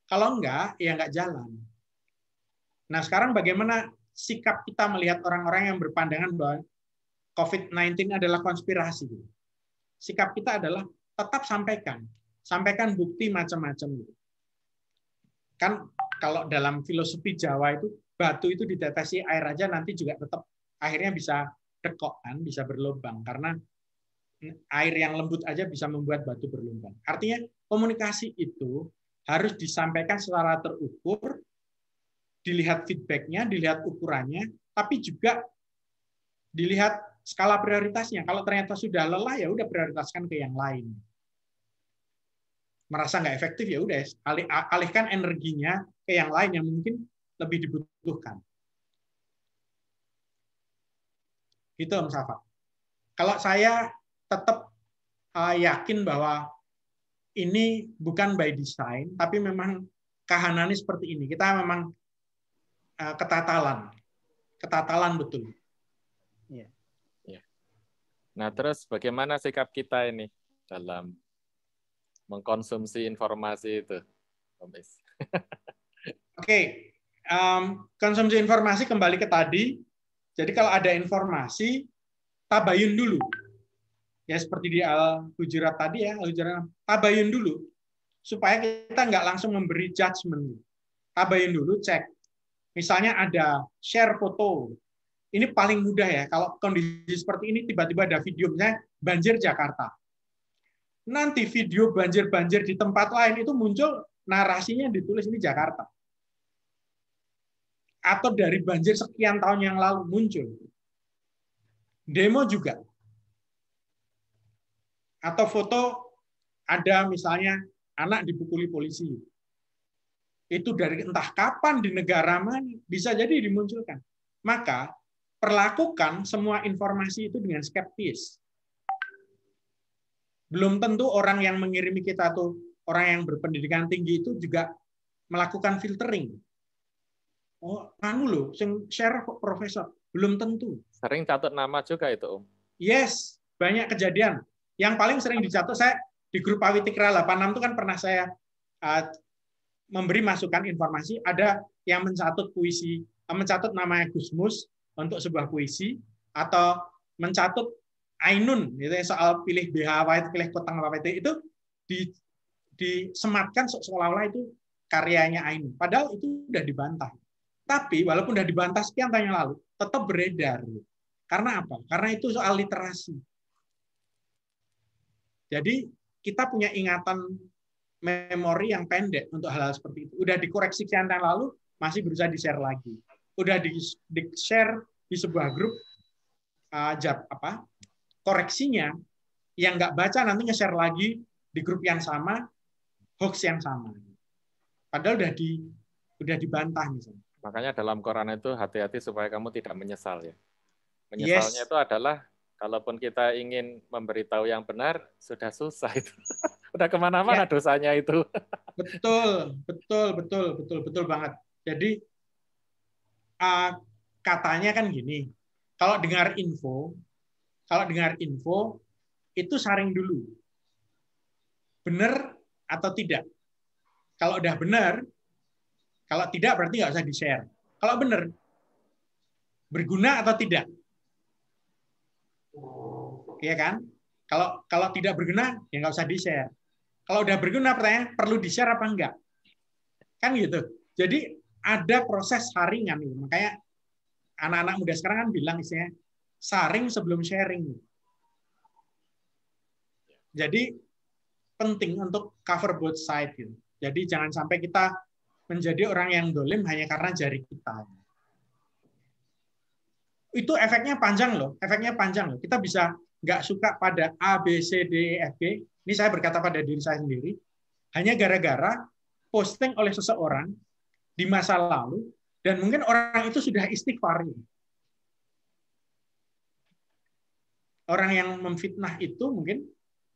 Kalau enggak, ya enggak jalan. Nah, sekarang bagaimana sikap kita melihat orang-orang yang berpandangan bahwa COVID-19 adalah konspirasi. Sikap kita adalah tetap sampaikan bukti macam-macam. Kan kalau dalam filosofi Jawa itu batu itu ditetesi air aja nanti juga tetap akhirnya bisa dekok kan, bisa berlubang karena air yang lembut aja bisa membuat batu berlubang. Artinya komunikasi itu harus disampaikan secara terukur, dilihat feedback-nya, dilihat ukurannya, tapi juga dilihat skala prioritasnya. Kalau ternyata sudah lelah, ya udah prioritaskan ke yang lain. Merasa nggak efektif, ya udah alihkan energinya ke yang lain yang mungkin lebih dibutuhkan. Gitu, Om Safa. Kalau saya tetap yakin bahwa ini bukan by design, tapi memang kahanannya seperti ini. Kita memang ketatalan betul. Nah, terus bagaimana sikap kita ini dalam mengkonsumsi informasi itu, Om Is? Oke, konsumsi informasi kembali ke tadi. Jadi kalau ada informasi, tabayun dulu. Ya seperti di Al-Hujurat tadi ya, tabayun dulu. Supaya kita nggak langsung memberi judgement. Tabayun dulu, cek. Misalnya ada share foto. Ini paling mudah ya, kalau kondisi seperti ini tiba-tiba ada video, misalnya banjir Jakarta. Nanti video banjir-banjir di tempat lain itu muncul, narasinya ditulis ini Jakarta. Atau dari banjir sekian tahun yang lalu muncul. Demo juga. Atau foto ada misalnya anak dipukuli polisi. Itu dari entah kapan di negara mana, bisa jadi dimunculkan. Maka perlakukan semua informasi itu dengan skeptis. Belum tentu orang yang mengirimi kita tuh orang yang berpendidikan tinggi itu juga melakukan filtering. Oh, anu loh, sing share kok profesor. Belum tentu. Sering catut nama juga itu, Om. Yes, banyak kejadian. Yang paling sering dicatat saya di grup Awitikra 86 itu kan pernah saya memberi masukan informasi, ada yang mencatut puisi, mencatut nama Gusmus untuk sebuah puisi, atau mencatut Ainun, itu soal pilih BH apa itu, pilih kotang apa itu disematkan seolah-olah itu karyanya Ainun. Padahal itu sudah dibantah. Tapi walaupun sudah dibantah sekian tahun yang lalu, tetap beredar. Karena apa? Karena itu soal literasi. Jadi kita punya ingatan memori yang pendek untuk hal-hal seperti itu. Udah dikoreksi sekian tahun lalu, masih berusaha di-share lagi. Udah di-share di sebuah grup, koreksinya, yang nggak baca nanti nge-share lagi di grup yang sama, hoax yang sama. Padahal udah dibantah misalnya. Makanya dalam Quran itu hati-hati supaya kamu tidak menyesal ya. Menyesalnya itu adalah kalaupun kita ingin memberitahu yang benar, sudah susah itu. Udah kemana-mana dosanya itu. Betul banget. Jadi katanya kan gini, kalau dengar info itu saring dulu. Benar atau tidak? Kalau udah benar, kalau tidak berarti nggak usah di-share. Kalau benar, berguna atau tidak? Iya kan? Kalau tidak berguna, ya nggak usah di-share. Kalau udah berguna, pertanyaan perlu di-share apa enggak? Kan gitu. Jadi ada proses saringan. Makanya anak-anak muda sekarang kan bilang istilahnya saring sebelum sharing. Jadi penting untuk cover both side. Gitu. Jadi jangan sampai kita menjadi orang yang dolim hanya karena jari kita. Itu efeknya panjang loh. Kita bisa nggak suka pada A, B, C, D, E, F, G. Ini saya berkata pada diri saya sendiri. Hanya gara-gara posting oleh seseorang di masa lalu, dan mungkin orang itu sudah istighfar. Orang yang memfitnah itu mungkin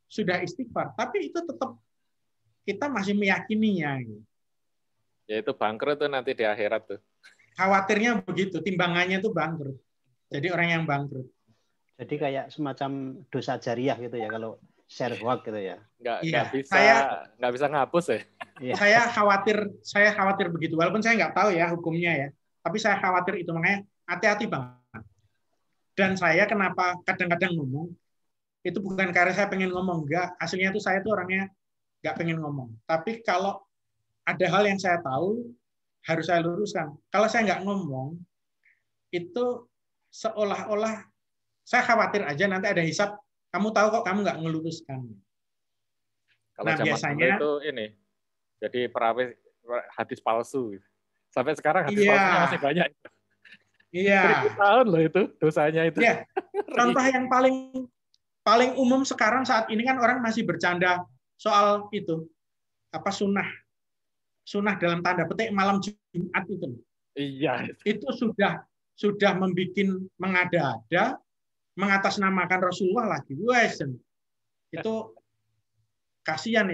sudah istighfar, tapi itu tetap kita masih meyakininya. Ya itu bangkrut tuh nanti di akhirat tuh. Khawatirnya begitu, timbangannya tuh bangkrut. Jadi orang yang bangkrut. Jadi kayak semacam dosa jariah gitu ya kalau share hoax gitu ya. Nggak bisa ngapus ya. Saya khawatir begitu. Walaupun saya nggak tahu ya hukumnya ya. Tapi saya khawatir itu, makanya hati-hati banget. Dan saya kenapa kadang-kadang ngomong, itu bukan karena saya pengen ngomong, enggak. Aslinya itu saya tuh orangnya nggak pengen ngomong. Tapi kalau ada hal yang saya tahu, harus saya luruskan. Kalau saya nggak ngomong, itu seolah-olah saya khawatir aja nanti ada hisab, kamu tahu kok kamu nggak ngeluruskan. Kalau biasanya itu ini, jadi perawi hadis palsu. Sampai sekarang hadis palsunya masih banyak. Iya. 1000 tahun loh itu dosanya itu. Iya. Contoh yang paling umum sekarang saat ini kan orang masih bercanda soal itu apa sunnah dalam tanda petik malam Jumat itu. Iya. Itu sudah membuat mengada-ada, mengatasnamakan Rasulullah lagi. Itu kasihan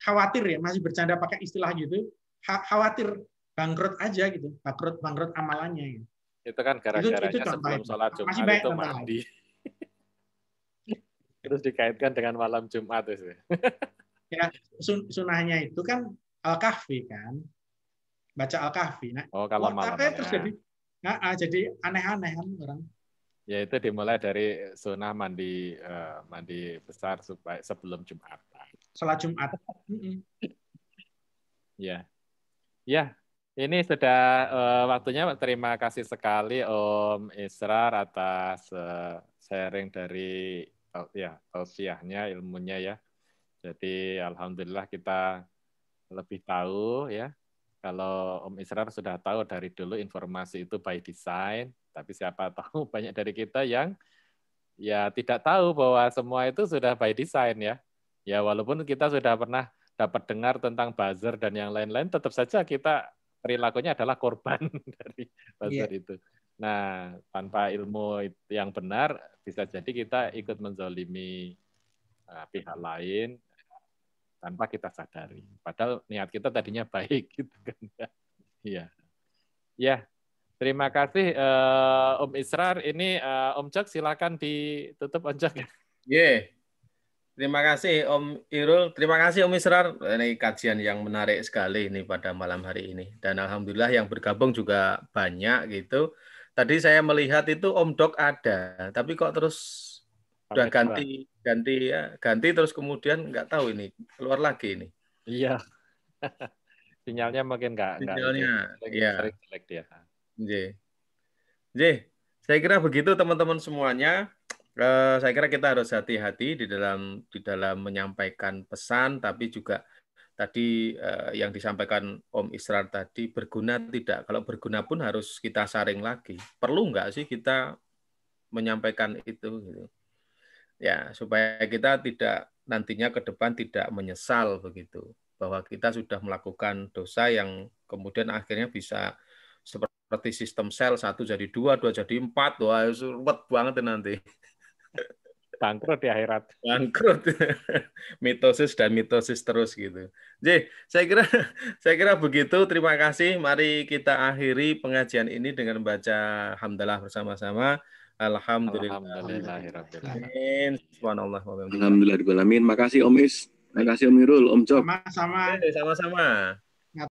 khawatir ya, masih bercanda pakai istilah gitu, khawatir bangkrut aja gitu, bangkrut amalannya gitu. Itu kan gara-garanya sebelum sholat Jumat itu mandi. Terus dikaitkan dengan malam Jumat itu. Ya, sunahnya itu kan Al-Kahfi kan, baca Al-Kahfi. Nah, kalau malam terus jadi aneh-aneh kan orang. Ya itu dimulai dari sunnah mandi besar supaya sebelum Jumat. Sholat Jumat. Ya, ini sudah waktunya. Terima kasih sekali Om Israr atas sharing dari tausiahnya, ilmunya ya. Jadi alhamdulillah kita lebih tahu ya. Kalau Om Israr sudah tahu dari dulu informasi itu by design, tapi siapa tahu banyak dari kita yang ya tidak tahu bahwa semua itu sudah by design ya. Ya walaupun kita sudah pernah dapat dengar tentang buzzer dan yang lain-lain, tetap saja kita perilakunya adalah korban dari buzzer itu. Nah, tanpa ilmu yang benar bisa jadi kita ikut menzalimi pihak lain tanpa kita sadari. Padahal niat kita tadinya baik gitu kan. Iya. Ya. Terima kasih Om Israr. Ini Om Cok silakan ditutup Om Cok. Yeah. Terima kasih Om Irul, terima kasih Om Israr. Ini kajian yang menarik sekali ini pada malam hari ini. Dan alhamdulillah yang bergabung juga banyak gitu. Tadi saya melihat itu Om Dok ada, tapi kok terus udah ganti terus kemudian nggak tahu ini keluar lagi ini. Iya. Sinyalnya mungkin nggak Sinyalnya sering jelek dia. Saya kira begitu teman-teman semuanya. Saya kira kita harus hati-hati di dalam menyampaikan pesan, tapi juga tadi yang disampaikan Om Israr tadi berguna tidak. Kalau berguna pun harus kita saring lagi. Perlu nggak sih kita menyampaikan itu? Gitu. Ya, supaya kita tidak nantinya ke depan tidak menyesal begitu, bahwa kita sudah melakukan dosa yang kemudian akhirnya bisa seperti sistem sel 1 jadi 2, 2 jadi 4, wah ruwet banget nanti. Bangkrut di akhirat. Bangkrut. Mitosis dan mitosis terus gitu. Jadi, saya kira begitu. Terima kasih. Mari kita akhiri pengajian ini dengan baca hamdalah bersama-sama. Alhamdulillahirabbil alamin. Subhanallah wa bihamdihi. Alhamdulillahirabbil alamin. Makasih Om Is. Makasih Om Irul, Om Cok. Sama-sama. Sama-sama.